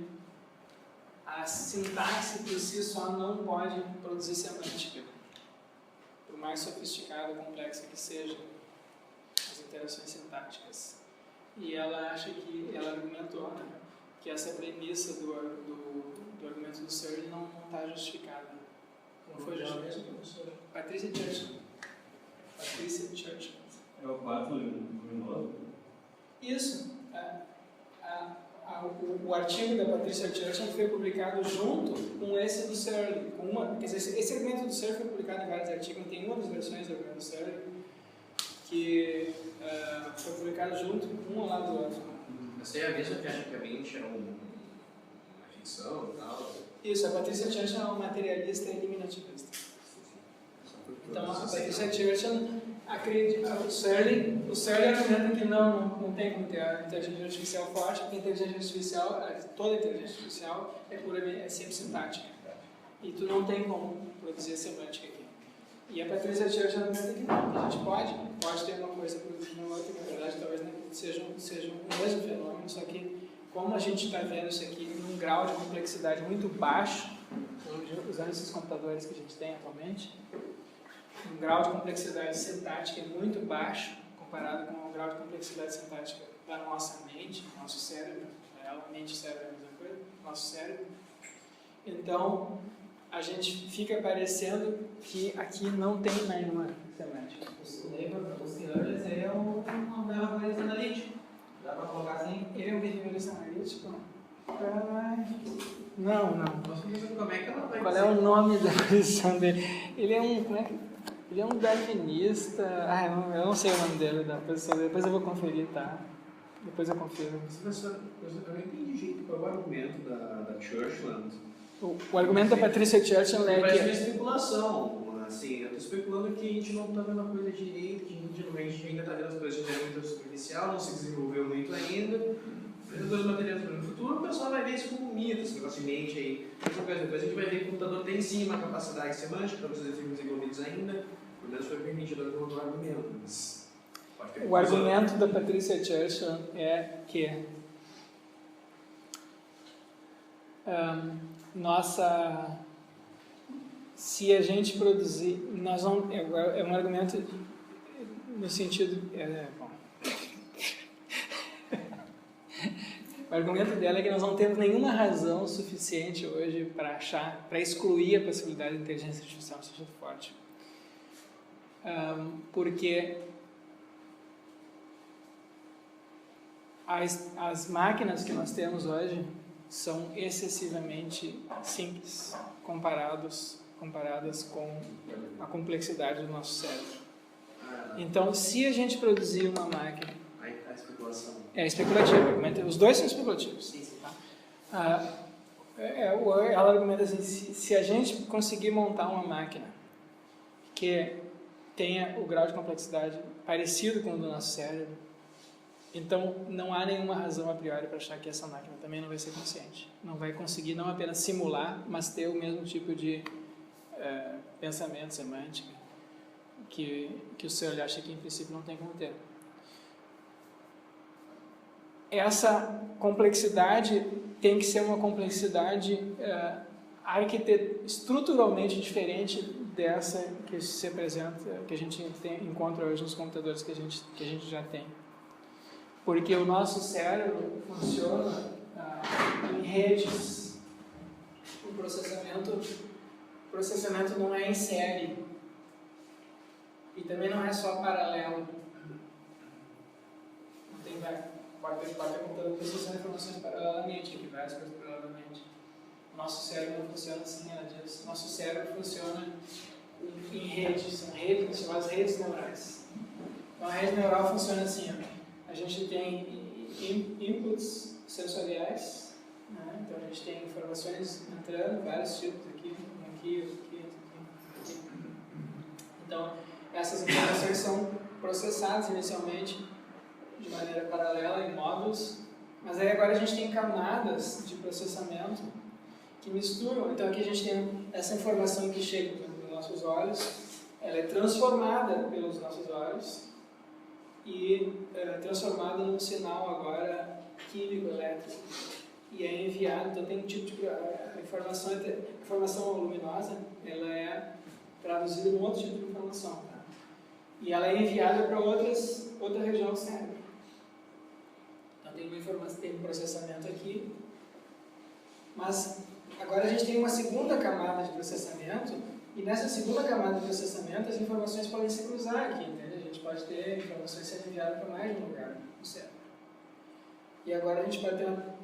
a sintaxe por si só não pode produzir semântica, por mais sofisticada ou complexa que sejam as interações sintáticas. E ela argumentou, né, que essa premissa do argumento do Searle não está justificada. Não foi justificada. Patricia Churchill. É o 4 luminoso? Isso. O artigo da Patricia Churchill foi publicado junto com esse do Searle. Esse argumento do Searle foi publicado em vários artigos, tem uma das versões do argumento do Searle que foi publicado junto, um ao lado do outro. Essa é a mesma que acha que a mente é uma ficção e tal? Isso, a Patricia Churchill é uma materialista e eliminativista. Então, a Patricia Churchill acredita, o Searle argumenta que não tem como ter a inteligência artificial forte, porque a inteligência artificial, toda inteligência artificial é sempre sintática. E tu não tem como produzir a semântica aqui. E a Patricia Churchill argumenta que não, que a gente pode ter uma coisa produzida na outra, que na verdade talvez sejam o mesmo fenômeno, só que como a gente está vendo isso aqui num grau de complexidade muito baixo, usando esses computadores que a gente tem atualmente, um grau de complexidade sintática muito baixo, comparado com o grau de complexidade sintática da nossa mente, nosso cérebro, mente e cérebro é a mesma coisa, nosso cérebro. Então, a gente fica parecendo que aqui não tem nenhuma semântica. O Searle é um behaviorista analítico. Dá pra colocar assim? Ele é um behaviorista analítico? Não. Como é que ela vai Qual é o nome da posição dele? Ele é um darwinista. Eu não sei o nome dele, da posição dele. Depois eu vou conferir, tá? Depois eu confiro. Eu não entendi direito qual é o argumento da Churchill. O argumento da Patricia Churchill é parece uma que... especulação. Assim, eu estou especulando que a gente não está vendo a coisa direito, que a gente ainda está vendo as coisas de maneira muito superficial, não se desenvolveu muito ainda. Vendedores de materiais no futuro, o pessoal vai ver isso como mito, esse negócio de mente aí. Depois a gente vai ver que o computador tem sim uma capacidade semântica, para os efeitos desenvolvidos ainda, por menos foi permitido no argumento. Mas pode ter O argumento da Patricia Churchill é que se a gente produzir, nós não, é um argumento no sentido, bom. O argumento dela é que nós não temos nenhuma razão suficiente hoje para excluir a possibilidade de inteligência artificial no sentido forte, porque as máquinas que nós temos hoje são excessivamente simples comparadas com a complexidade do nosso cérebro. Então, se a gente produzir uma máquina... Aí a especulação. É especulativo, os dois são especulativos. Sim, sim. Ela argumenta assim, se a gente conseguir montar uma máquina que tenha o grau de complexidade parecido com o do nosso cérebro, então não há nenhuma razão a priori para achar que essa máquina também não vai ser consciente. Não vai conseguir não apenas simular, mas ter o mesmo tipo de pensamento semântico que o Searle acha que em princípio não tem como ter. Essa complexidade tem que ser uma complexidade estruturalmente diferente dessa que se apresenta, que a gente encontra hoje nos computadores que a gente já tem. Porque o nosso cérebro funciona em redes. O processamento não é em série. E também não é só paralelo. Pode ter computador processando informações paralelamente, aqui várias coisas paralelamente. O nosso cérebro não funciona assim, ela diz. Nosso cérebro funciona em redes, são redes chamadas redes neurais. Então a rede neural funciona assim, a gente tem inputs sensoriais, né? Então a gente tem informações entrando, vários tipos aqui. Então essas informações são processadas inicialmente de maneira paralela em módulos, mas aí agora a gente tem camadas de processamento que misturam. Então aqui a gente tem essa informação que chega pelos nossos olhos, ela é transformada pelos nossos olhos e transformada num sinal agora químico, elétrico, e é enviado. Então tem um tipo de a informação luminosa, ela é traduzida em outro tipo de informação, tá? E ela é enviada para outra região do cérebro. Tem um processamento aqui, mas agora a gente tem uma segunda camada de processamento, e nessa segunda camada de processamento as informações podem se cruzar aqui, entende? A gente pode ter informações sendo enviadas para mais de um lugar no cérebro. E agora a gente pode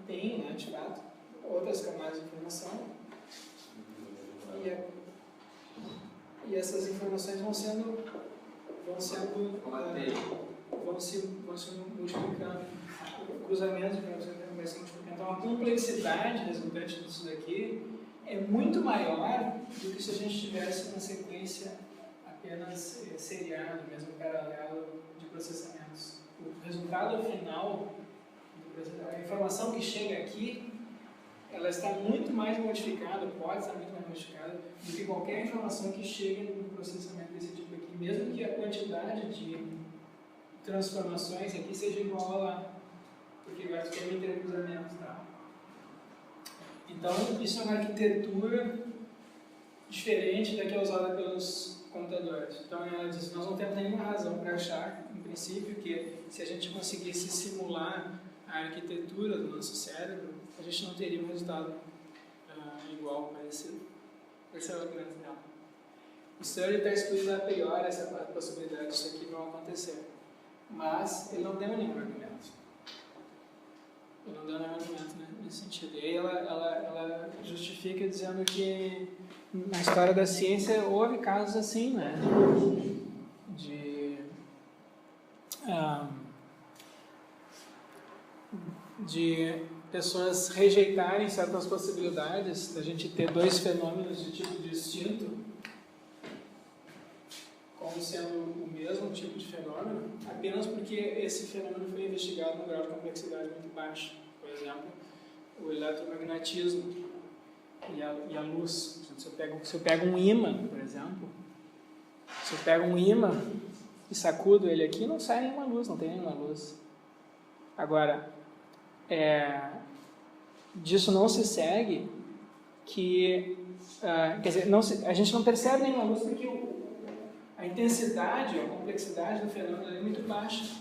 ter, de fato, outras camadas de informação, e essas informações vão se multiplicando. O cruzamento de informações vai se multiplicando. Então a complexidade resultante disso daqui é muito maior do que se a gente tivesse uma sequência apenas seriada, mesmo paralela de processamentos. O resultado final, a informação que chega aqui, ela está muito mais modificada, pode estar muito mais modificada do que qualquer informação que chegue no processamento desse tipo aqui, mesmo que a quantidade de transformações aqui seja igual a lá, porque vai ter um intercruzamento, tá? Então, isso é uma arquitetura diferente da que é usada pelos computadores. Então, ela diz, nós não temos nenhuma razão para achar, em princípio, que se a gente conseguisse simular a arquitetura do nosso cérebro, a gente não teria um resultado igual, parecido. Esse é o argumento dela. O Searle está excluindo a priori essa possibilidade disso aqui não acontecer. Mas ele não deu nenhum argumento. Ele não deu nenhum argumento, né, nesse sentido. E aí ela justifica dizendo que na história da ciência houve casos assim, né? De pessoas rejeitarem certas possibilidades da gente ter dois fenômenos de tipo distinto como sendo o mesmo tipo de fenômeno, apenas porque esse fenômeno foi investigado num grau de complexidade muito baixo. exemplo, o eletromagnetismo e a luz. Se eu pego um ímã, por exemplo, se eu pego um ímã e sacudo ele aqui, não sai nenhuma luz, não tem nenhuma luz. Agora, disso não se segue que, quer dizer, a gente não percebe nenhuma luz porque a intensidade, a complexidade do fenômeno é muito baixa.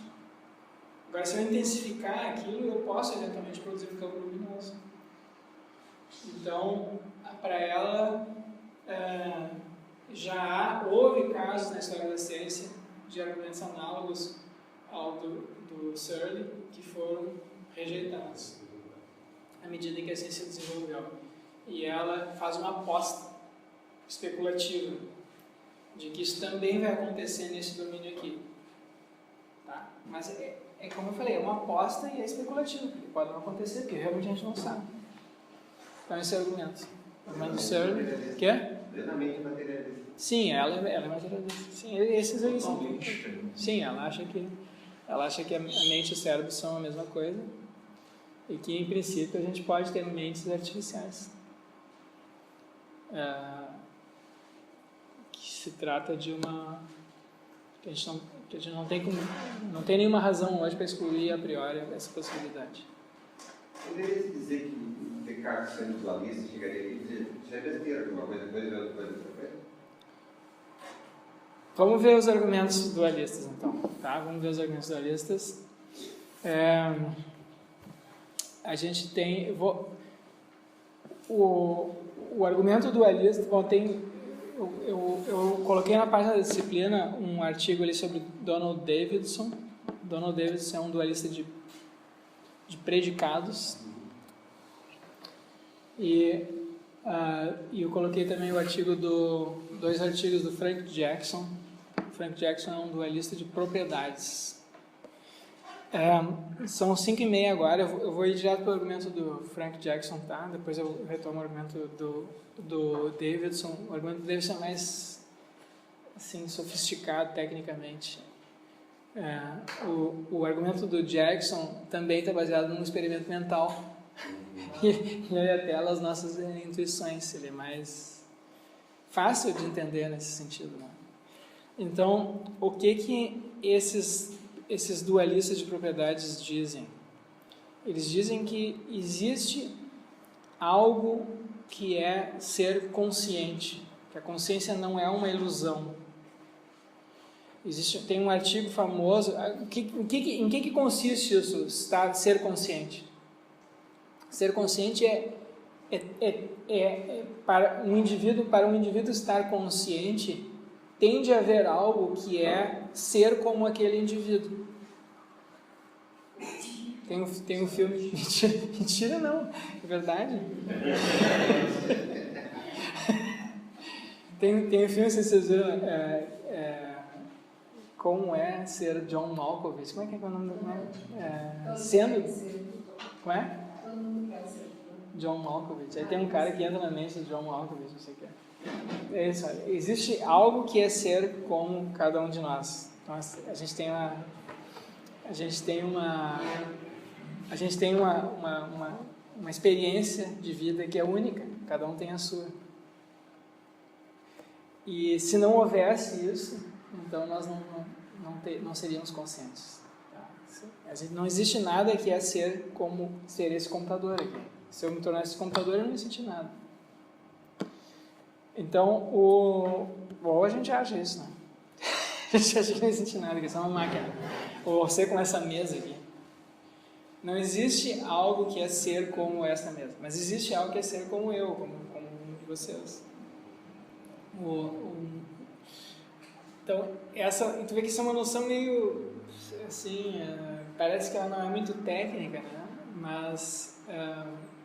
Agora, se eu intensificar aquilo, eu posso eventualmente produzir um campo luminoso. Então, para ela, houve casos na história da ciência de argumentos análogos ao do Searle que foram rejeitados à medida em que a ciência desenvolveu. E ela faz uma aposta especulativa de que isso também vai acontecer nesse domínio aqui. Tá? Mas como eu falei, é uma aposta e é especulativo, porque pode não acontecer, porque realmente a gente não sabe. Então esse é o argumento. O argumento do Searle, que é? Plenamente materialista. Sim, ela é materialista. Sim, esses aí são. Sim, ela acha que a mente e o cérebro são a mesma coisa e que, em princípio, a gente pode ter mentes artificiais. Que se trata de uma... que a gente não tem nenhuma razão hoje para excluir a priori essa possibilidade. Poderia se dizer que Descartes, sendo dualista, chegaria a dizer já é besteira, uma coisa, outra coisa. Vamos ver os argumentos dualistas, então. Tá? Vamos ver os argumentos dualistas. A gente tem... O argumento dualista... Bom, eu coloquei na página da disciplina um artigo ali sobre Donald Davidson. Donald Davidson é um dualista de predicados. E eu coloquei também dois artigos do Frank Jackson. Frank Jackson é um dualista de propriedades. São 5h30 agora, eu vou ir direto para o argumento do Frank Jackson, tá? Depois eu retomo o argumento do Davidson. O argumento do Davidson é mais assim, sofisticado tecnicamente. O argumento do Jackson também está baseado num experimento mental. E ele apela às nossas intuições, ele é mais fácil de entender nesse sentido, né? Então, o que esses dualistas de propriedades dizem? Eles dizem que existe algo que é ser consciente, que a consciência não é uma ilusão. Tem um artigo famoso. Em que consiste isso, ser consciente? Ser consciente para um indivíduo estar consciente, tende a haver algo que é ser como aquele indivíduo. Tem um filme... Mentira não, é verdade. Tem um filme, se vocês viram, como é ser John Malkovich. Como é que é o nome do nome? Como é? John Malkovich. Aí tem um cara que entra na mente do John Malkovich, não sei o que é. É isso, olha. Existe algo que é ser como cada um de nós. Então, a gente tem uma experiência de vida que é única. Cada um tem a sua. E se não houvesse isso, então nós não seríamos conscientes. Não existe nada que é ser esse computador aqui. Se eu me tornasse esse computador, eu não ia sentir nada. Então, ou a gente acha isso, né? A gente acha que não existe nada, que é só uma máquina. Ou você com essa mesa aqui. Não existe algo que é ser como essa mesa, mas existe algo que é ser como eu, como um de vocês. Então, tu vê que isso é uma noção meio, assim, parece que ela não é muito técnica, né? Mas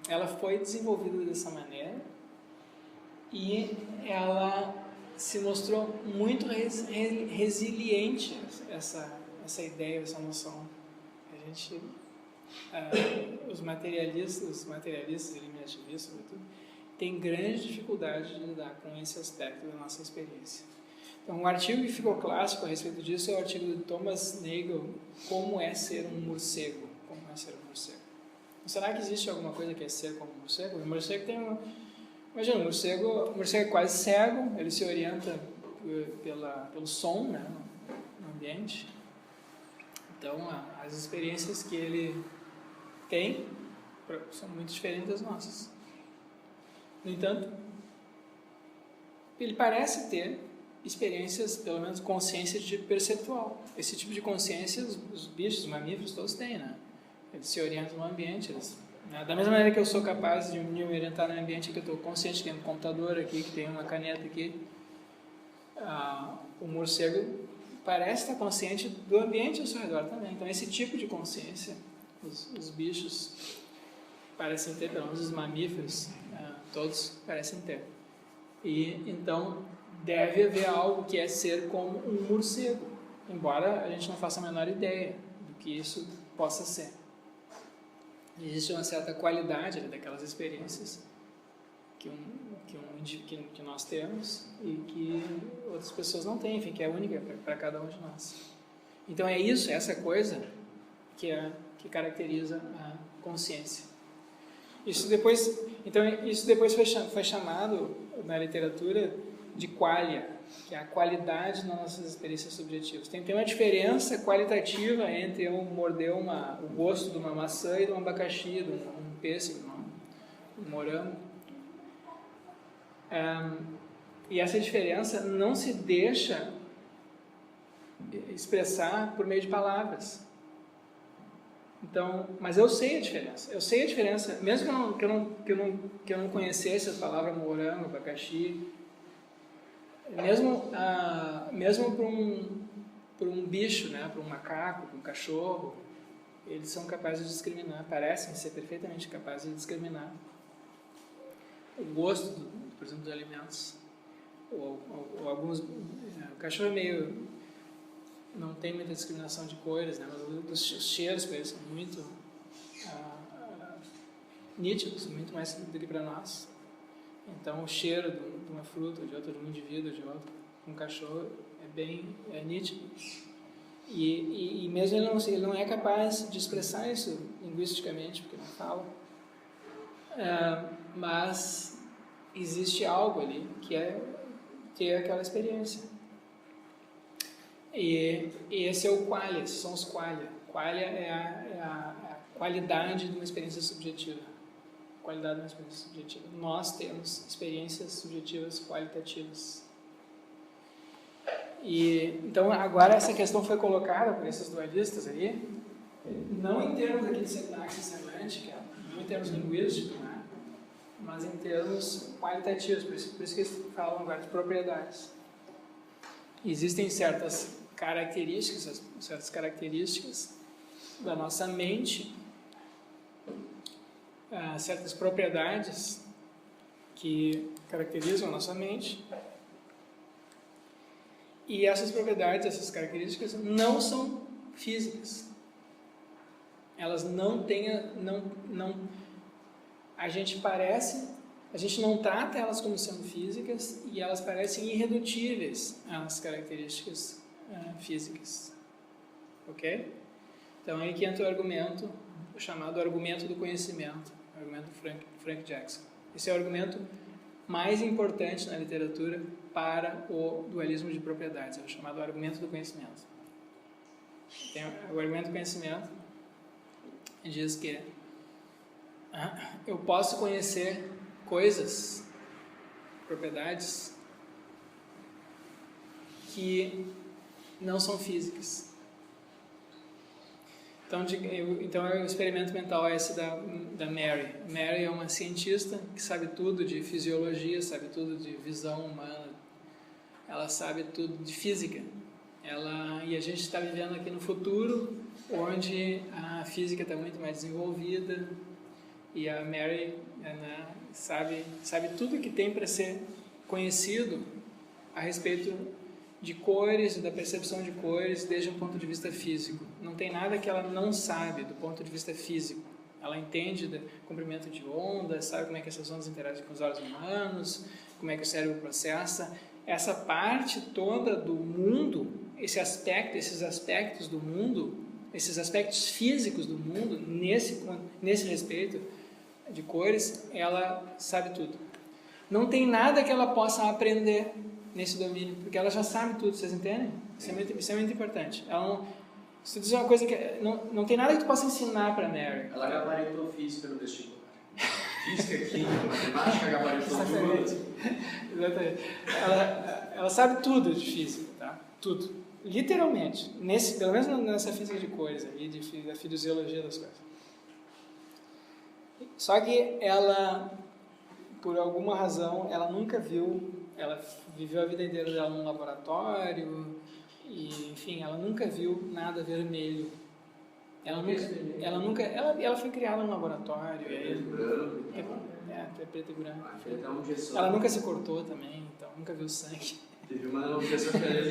ela foi desenvolvida dessa maneira e ela se mostrou muito resiliente, essa ideia, essa noção. A gente, os materialistas eliminativistas, sobretudo, têm grande dificuldade de lidar com esse aspecto da nossa experiência. Então, um artigo que ficou clássico a respeito disso é o artigo de Thomas Nagel, Como é ser um morcego. Como é ser um morcego. Será que existe alguma coisa que é ser como o morcego? O morcego tem um... Imagina, o morcego é quase cego, ele se orienta pelo som, né, no ambiente. Então, as experiências que ele tem são muito diferentes das nossas. No entanto, ele parece ter experiências, pelo menos consciência de perceptual. Esse tipo de consciência os bichos, os mamíferos, todos têm, né? Eles se orientam no ambiente, né? Da mesma maneira que eu sou capaz de me orientar no ambiente, que eu estou consciente que tem um computador aqui, que tem uma caneta aqui, o morcego parece estar consciente do ambiente ao seu redor também. Então, esse tipo de consciência, os bichos parecem ter, pelo menos os mamíferos, todos parecem ter. E, então, deve haver algo que é ser como um morcego, embora a gente não faça a menor ideia do que isso possa ser. Existe uma certa qualidade daquelas experiências que nós temos e que outras pessoas não têm, enfim, que é única para cada um de nós. Então é isso, essa coisa que caracteriza a consciência. Isso depois foi chamado na literatura de qualia, que é a qualidade nas nossas experiências subjetivas. Tem uma diferença qualitativa entre eu morder o gosto de uma maçã e de um abacaxi, de um pêssego, um morango. E essa diferença não se deixa expressar por meio de palavras. Então, mas eu sei a diferença. Mesmo que eu não conhecesse a palavra morango, abacaxi, mesmo para um bicho, né, para um macaco, para um cachorro, eles são capazes de discriminar, parecem ser perfeitamente capazes de discriminar o gosto, por exemplo, dos alimentos. Ou alguns... O cachorro é meio... não tem muita discriminação de cores, né, mas os cheiros para eles são muito nítidos, muito mais do que para nós. Então, o cheiro de uma fruta, de outro, de um indivíduo, de outro, um cachorro, é nítido. E mesmo ele não é capaz de expressar isso linguisticamente, porque não fala. Mas existe algo ali que é ter aquela experiência. E esse é o qualia, esses são os qualia. Qualia é a qualidade de uma experiência subjetiva. Qualidade de uma experiência subjetiva. Nós temos experiências subjetivas qualitativas. E então agora essa questão foi colocada por esses dualistas aí, não em termos aqui de sintaxe semântica, não em termos linguísticos, né? Mas em termos qualitativos, por isso que eles falam agora de propriedades. Existem certas características da nossa mente, certas propriedades que caracterizam a nossa mente, e essas propriedades, essas características não são físicas. Elas não têm, a gente não trata elas como sendo físicas e elas parecem irredutíveis às características físicas. Ok? Então é aí que entra o argumento, o chamado argumento do conhecimento, o argumento do Frank Jackson. Esse é o argumento mais importante na literatura para o dualismo de propriedades, é o chamado argumento do conhecimento. O argumento do conhecimento diz que eu posso conhecer coisas, propriedades, que não são físicas. Então o experimento mental é esse da Mary. Mary é uma cientista que sabe tudo de fisiologia, sabe tudo de visão humana, ela sabe tudo de física. E a gente está vivendo aqui no futuro, onde a física está muito mais desenvolvida, e a Mary sabe tudo que tem para ser conhecido a respeito de cores e da percepção de cores desde um ponto de vista físico. Não tem nada que ela não sabe do ponto de vista físico. Ela entende do comprimento de ondas, sabe como é que essas ondas interagem com os olhos humanos, como é que o cérebro processa. Essa parte toda do mundo, esses aspectos do mundo, esses aspectos físicos do mundo, nesse respeito de cores, ela sabe tudo. Não tem nada que ela possa aprender nesse domínio, porque ela já sabe tudo, vocês entendem? Isso é muito importante. Ela não, se tu dizer uma coisa que não tem nada que tu possa ensinar para Mary. Ela gabaritou física no vestibular. Física, química, matemática, gabaritou tudo. Exatamente. Ela sabe tudo de física, tá? Tudo. Literalmente. Pelo menos nessa física de cores aí, da fisiologia das coisas. Só que ela, por alguma razão, ela nunca viu, ela viveu a vida inteira dela num laboratório, e, enfim, ela nunca viu nada vermelho. Ela foi criada num laboratório. Preto e branco. Ela nunca se cortou também, então nunca viu sangue. Teve uma professora que era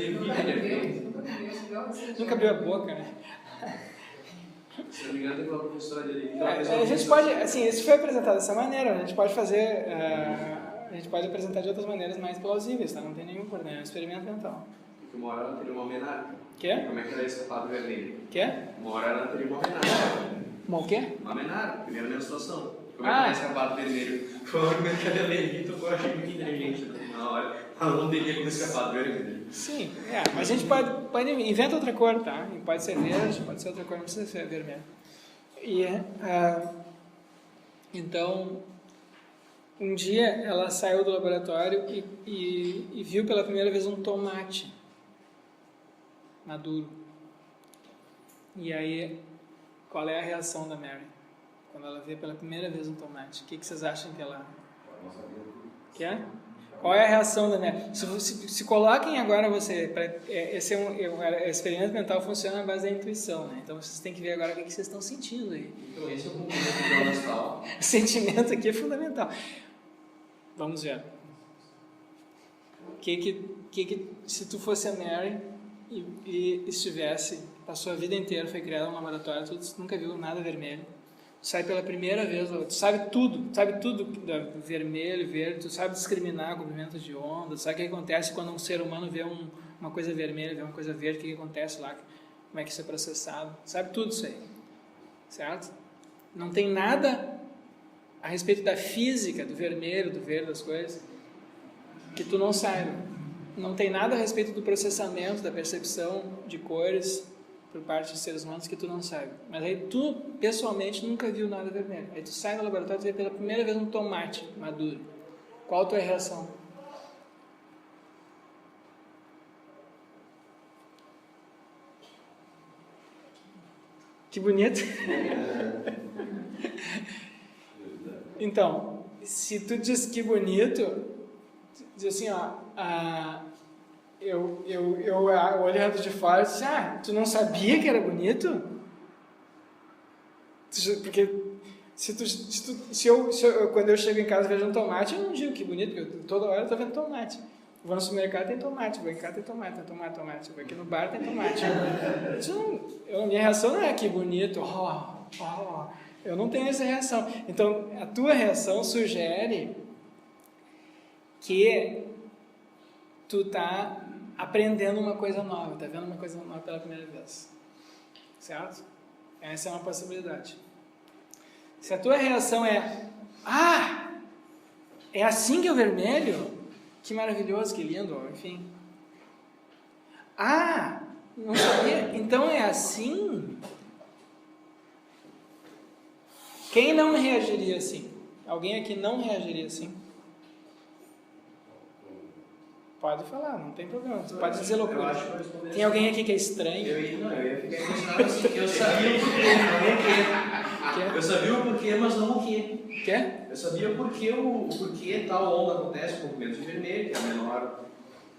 Nunca abriu a boca, né? Se não me engano, teve uma professora dele. A gente pode, assim, isso foi apresentado dessa maneira, a gente pode fazer, a gente pode apresentar de outras maneiras mais plausíveis, tá? Não tem nenhum problema, é um experimento mental. Porque uma hora ela teria uma homenagem. Quê? Como é que ela ia escapar do vermelho? Quê? Uma hora ela teria uma homenagem. Uma o quê? Uma homenagem, primeira menstruação. Como é que ela ia escapar do vermelho? Foi uma argumento que a Levita eu achei muito inteligente na hora. Ela não teria como escapar do vermelho. Sim, mas a gente pode inventa outra cor, tá? Pode ser verde, pode ser outra cor, não precisa ser vermelho. Então, um dia ela saiu do laboratório e viu pela primeira vez um tomate maduro. E aí, qual é a reação da Mary? Quando ela vê pela primeira vez um tomate, o que vocês acham que ela... Quer? Qual é a reação da Mary? Se coloquem agora você... Esse experimento mental funciona na base da intuição, né? Então vocês têm que ver agora o que vocês estão sentindo aí. Então esse é o componente astral. O sentimento aqui é fundamental. Vamos ver. Se tu fosse a Mary e estivesse, passou a vida inteira, foi criada num laboratório, tu nunca viu nada vermelho, tu sai pela primeira vez, tu sabe tudo vermelho, verde, tu sabe discriminar comprimentos de onda, tu sabe o que acontece quando um ser humano vê uma coisa vermelha, vê uma coisa verde, o que acontece lá, como é que isso é processado, sabe tudo isso aí, certo? Não tem nada a respeito da física, do vermelho, do verde, das coisas, que tu não saiba. Não tem nada a respeito do processamento, da percepção de cores por parte de seres humanos que tu não sabe. Mas aí tu, pessoalmente, nunca viu nada vermelho. Aí tu sai do laboratório e vê pela primeira vez um tomate maduro. Qual a tua reação? Que bonito! Então, se tu diz que bonito, diz assim, eu olhando de fora, disse, tu não sabia que era bonito? Porque quando eu chego em casa e vejo um tomate, eu não digo que bonito, porque toda hora eu estou vendo tomate. Eu vou no supermercado, tem tomate, vou em casa, tem tomate. Eu vou aqui no bar, tem tomate. Minha reação não é que bonito, eu não tenho essa reação. Então, a tua reação sugere que tu tá aprendendo uma coisa nova, tá vendo uma coisa nova pela primeira vez. Certo? Essa é uma possibilidade. Se a tua reação é é assim que é o vermelho? Que maravilhoso, que lindo, enfim. Não sabia? Então é assim? Quem não reagiria assim? Alguém aqui não reagiria assim? Pode falar, não tem problema. Tu pode dizer loucura. Tem alguém aqui que é estranho? Eu ia ficar impressionado assim, que eu sabia o porquê, não o quê. Eu sabia o porquê, mas não o quê. Quê? Eu sabia o porquê tal onda acontece com o comprimento de vermelho, que é a menor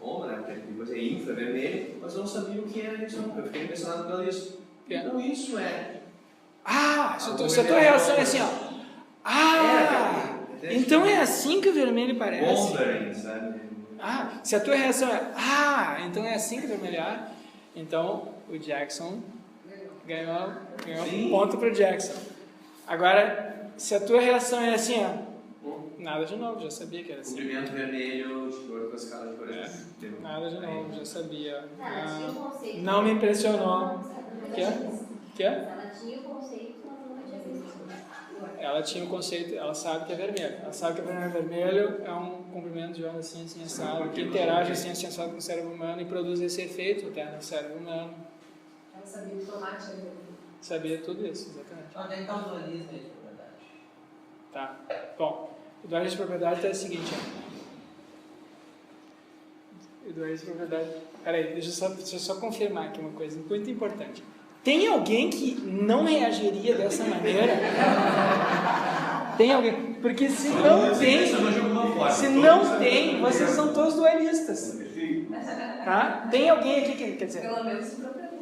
onda, né? Porque depois é infravermelho, mas eu não sabia o que era isso. Eu fiquei impressionado pelo isso. Então isso é... se a tua reação é assim, então é assim que o vermelho parece. Wondering, sabe? Se a tua reação é então é assim que o vermelho é, então o Jackson ganhou um ponto pro Jackson. Agora, se a tua reação é assim, nada de novo, já sabia que era assim. Comprimento vermelho, de cor com a escala de cores. Nada de novo, já sabia. Tinha um conceito. Não me impressionou. Quê? Que é? Ela tinha o conceito, mas nunca tinha visto. Ela tinha o conceito, ela sabe que é vermelho. Ela sabe que é vermelho é um comprimento de onda assim, assim, assado, que interage assim, assim, assado com o cérebro humano e produz esse efeito até no cérebro humano. Ela sabia que tomate é vermelho. Sabia tudo isso, exatamente. Onde é que está o dualismo aí de propriedade? Tá. Bom, o dualismo de propriedade é o seguinte, ó. O dualismo de propriedade... Peraí, deixa eu só confirmar aqui uma coisa muito importante. Tem alguém que não reagiria dessa maneira? Tem alguém? Porque se não tem... Se não tem, vocês são todos dualistas. Tá? Tem alguém aqui que... Quer dizer... Pelo menos se propriedade.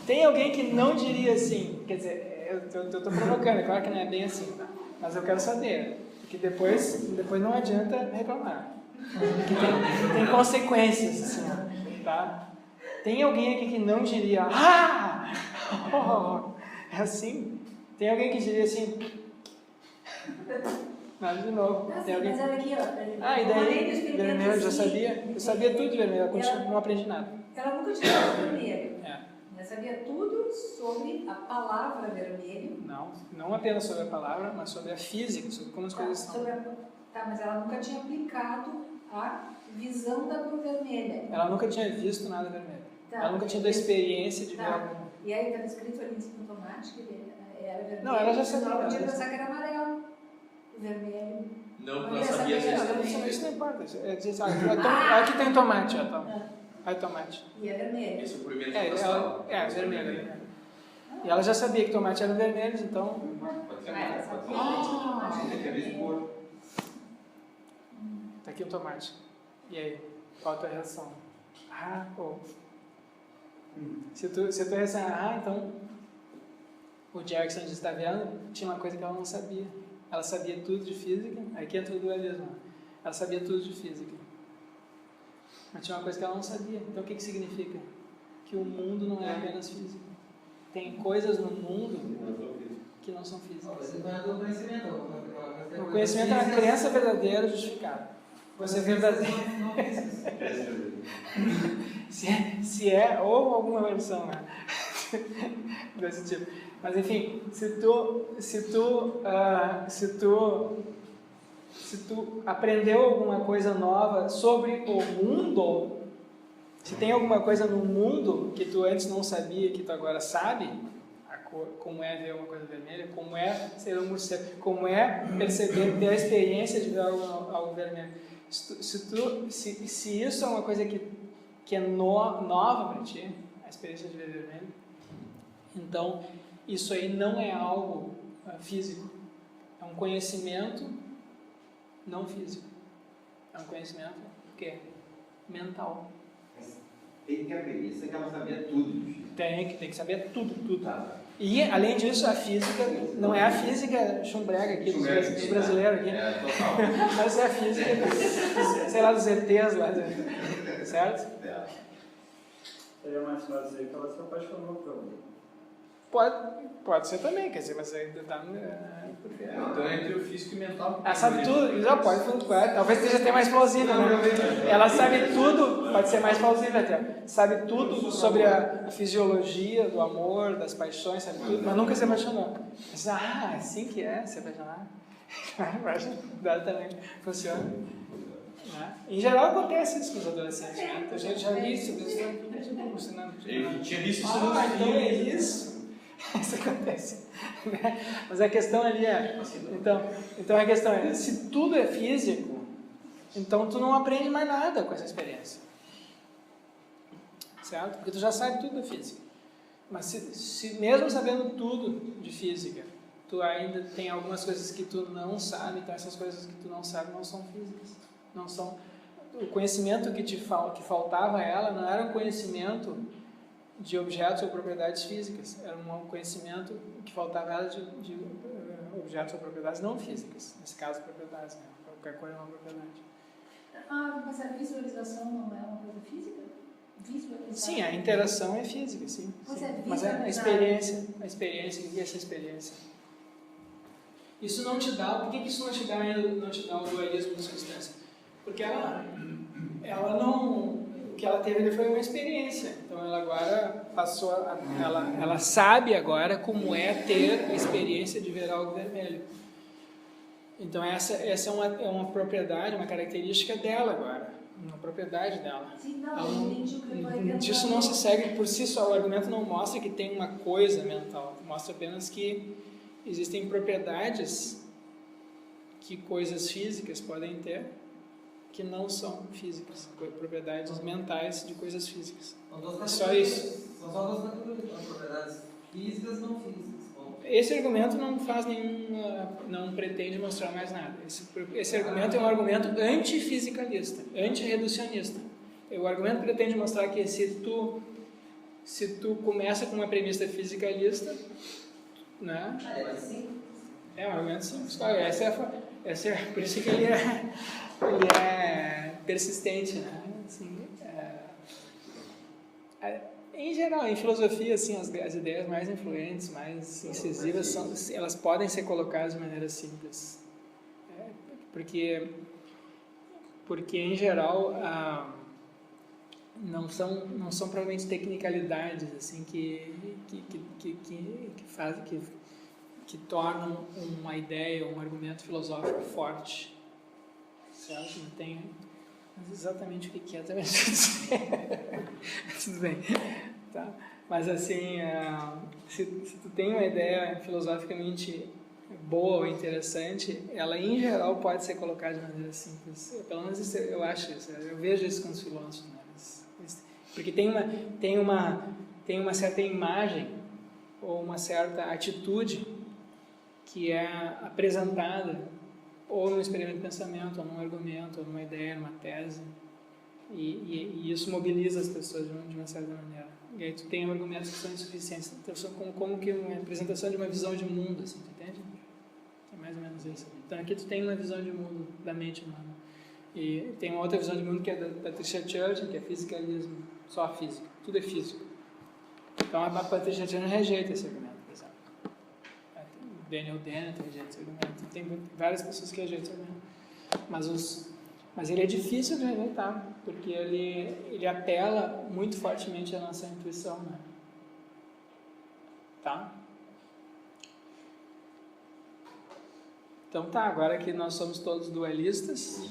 Tem alguém que não diria assim, quer dizer, eu estou provocando, é claro que não é bem assim, mas eu quero saber, porque depois não adianta reclamar, porque tem consequências, assim, tá? Tem alguém aqui que não diria, é assim? Tem alguém que diria assim, nada de novo, tem alguém... Mas olha aqui, ó. E daí, vermelho, eu já sabia, eu sabia tudo de vermelho, não aprendi nada. Ela nunca tinha visto vermelho. É. Ela sabia tudo sobre a palavra vermelho. Não apenas sobre a palavra, mas sobre a física, sobre como as coisas são. Tá, mas ela nunca tinha aplicado a visão da cor vermelha. Ela nunca tinha visto nada vermelho. Tá. Ela nunca tinha tido a experiência de ver algo. E aí estava escrito ali em cima do tomate que ele era vermelho. Não, ela já sabia. Ela podia pensar que era amarelo. Vermelho. Não, porque ela sabia Isso não importa. Aqui tem tomate, ó, toma. Aí tomate. E é vermelho. Esse é o primeiro vermelho. E ela já sabia que tomate eram vermelhos, então... Pode ser mais, pode ser. Tem que ver cor. Tá aqui o tomate. E aí? Qual a tua reação? Se tu reação, então... O Jackson disse, tá vendo? Tinha uma coisa que ela não sabia. Ela sabia tudo de física. Aqui entra o dualismo. Ela sabia tudo de física. Mas tinha uma coisa que ela não sabia. Então o que significa? Que o mundo não é apenas físico. Tem coisas no mundo que não são físicas. Você não é do conhecimento. O conhecimento é uma crença verdadeira justificada. Você é verdadeiro. Se é, ou alguma versão, né? Desse tipo. Mas enfim, se tu aprendeu alguma coisa nova sobre o mundo, se tem alguma coisa no mundo que tu antes não sabia, que tu agora sabe, como é ver uma coisa vermelha, como é ser um morcego, como é perceber, ter a experiência de ver algo vermelho. Se isso é uma coisa que é nova para ti, a experiência de ver vermelho, então isso aí não é algo físico, é um conhecimento não físico, é um conhecimento o quê? Mental. Mas tem que aprender, isso é que ela sabia tudo. Tem que saber tudo. Tá. E, além disso, a física, não é a física chumbrega aqui, dos brasileiros aqui, mas é a física, sei lá, dos ETs lá, certo? Seria mais fácil dizer que ela se apaixonou por alguém. Pode ser também, quer dizer, mas ainda está... Então é entre o físico e o mental. Ela sabe tudo, já pode, talvez seja até mais plausível, né? Ela sabe tudo, pode ser mais plausível até. Sabe tudo sobre a fisiologia do amor, das paixões, sabe tudo, mas nunca se apaixonou. Mas, assim que é se apaixonar. Dá também, funciona. Né? Em geral acontece isso com os adolescentes, né? A gente já viu isso, Eu tinha visto isso no então é isso. Isso acontece, né? Mas a questão ali é, então a questão é, se tudo é físico, então tu não aprende mais nada com essa experiência, certo? Porque tu já sabe tudo da física. Mas se mesmo sabendo tudo de física, tu ainda tem algumas coisas que tu não sabe, então essas coisas que tu não sabe não são físicas, não são. O conhecimento que faltava a ela não era um conhecimento de objetos ou propriedades físicas, era um conhecimento que faltava a ela de objetos ou propriedades não físicas, nesse caso propriedades, né? Qualquer coisa é uma propriedade. Mas a visualização não é uma coisa física? Sim, a interação é física, sim. Mas é a experiência, e essa experiência. Isso não te dá, por que isso não te dá o dualismo da substância? Porque ela não, o que ela teve ali foi uma experiência. Então ela agora passou, ela sabe agora como é ter a experiência de ver algo vermelho. Então essa é uma propriedade, uma característica dela agora, uma propriedade dela. Sim, não, eu entendi o que eu tô entendendo. Disso não se segue por si só, o argumento não mostra que tem uma coisa mental, mostra apenas que existem propriedades que coisas físicas podem ter, que não são físicas, propriedades mentais de coisas físicas. São duas Só categorias. isso. São só duas categorias. São propriedades físicas e não físicas. Bom, Esse argumento não pretende mostrar mais nada. Esse argumento é um argumento antifisicalista, antirreducionista. O argumento pretende mostrar que se tu começa com uma premissa fisicalista, né? mas sim. É um argumento simples. Por isso que ele é persistente, né? Assim, em geral, em filosofia, assim, as ideias mais influentes, mais incisivas, elas podem ser colocadas de maneira simples. Porque em geral, não são provavelmente tecnicalidades assim, que tornam uma ideia, um argumento filosófico forte. Certo? Não tem exatamente o que é também. Tudo bem. Tá? Mas assim, se tu tem uma ideia filosoficamente boa ou interessante, ela em geral pode ser colocada de maneira simples. Pelo menos isso, eu acho isso. Eu vejo isso com os filósofos. Né? Porque tem uma certa imagem ou uma certa atitude que é apresentada ou num experimento de pensamento, ou num argumento, ou numa ideia, numa tese, e isso mobiliza as pessoas de uma certa maneira. E aí tu tem argumentos que são insuficientes, então são como que uma apresentação de uma visão de mundo, assim, tu entende? É mais ou menos isso. Então aqui tu tem uma visão de mundo da mente humana. E tem uma outra visão de mundo que é da Patricia Church, que é fisicalismo, só a física, tudo é físico. Então a Patricia Church rejeita esse argumento, por exemplo. Daniel Dennett rejeita esse argumento. Tem várias pessoas que rejeitam esse argumento. Mas ele é difícil de rejeitar, porque ele apela muito fortemente à nossa intuição, né? Tá? Então tá, agora que nós somos todos dualistas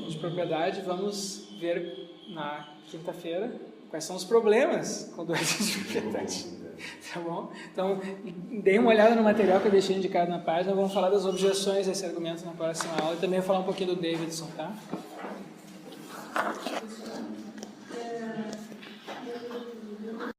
de propriedade, vamos ver na quinta-feira quais são os problemas com dualismo de propriedade. Tá bom? Então, deem uma olhada no material que eu deixei indicado na página. Vamos falar das objeções a esse argumento na próxima aula e também falar um pouquinho do Davidson, tá?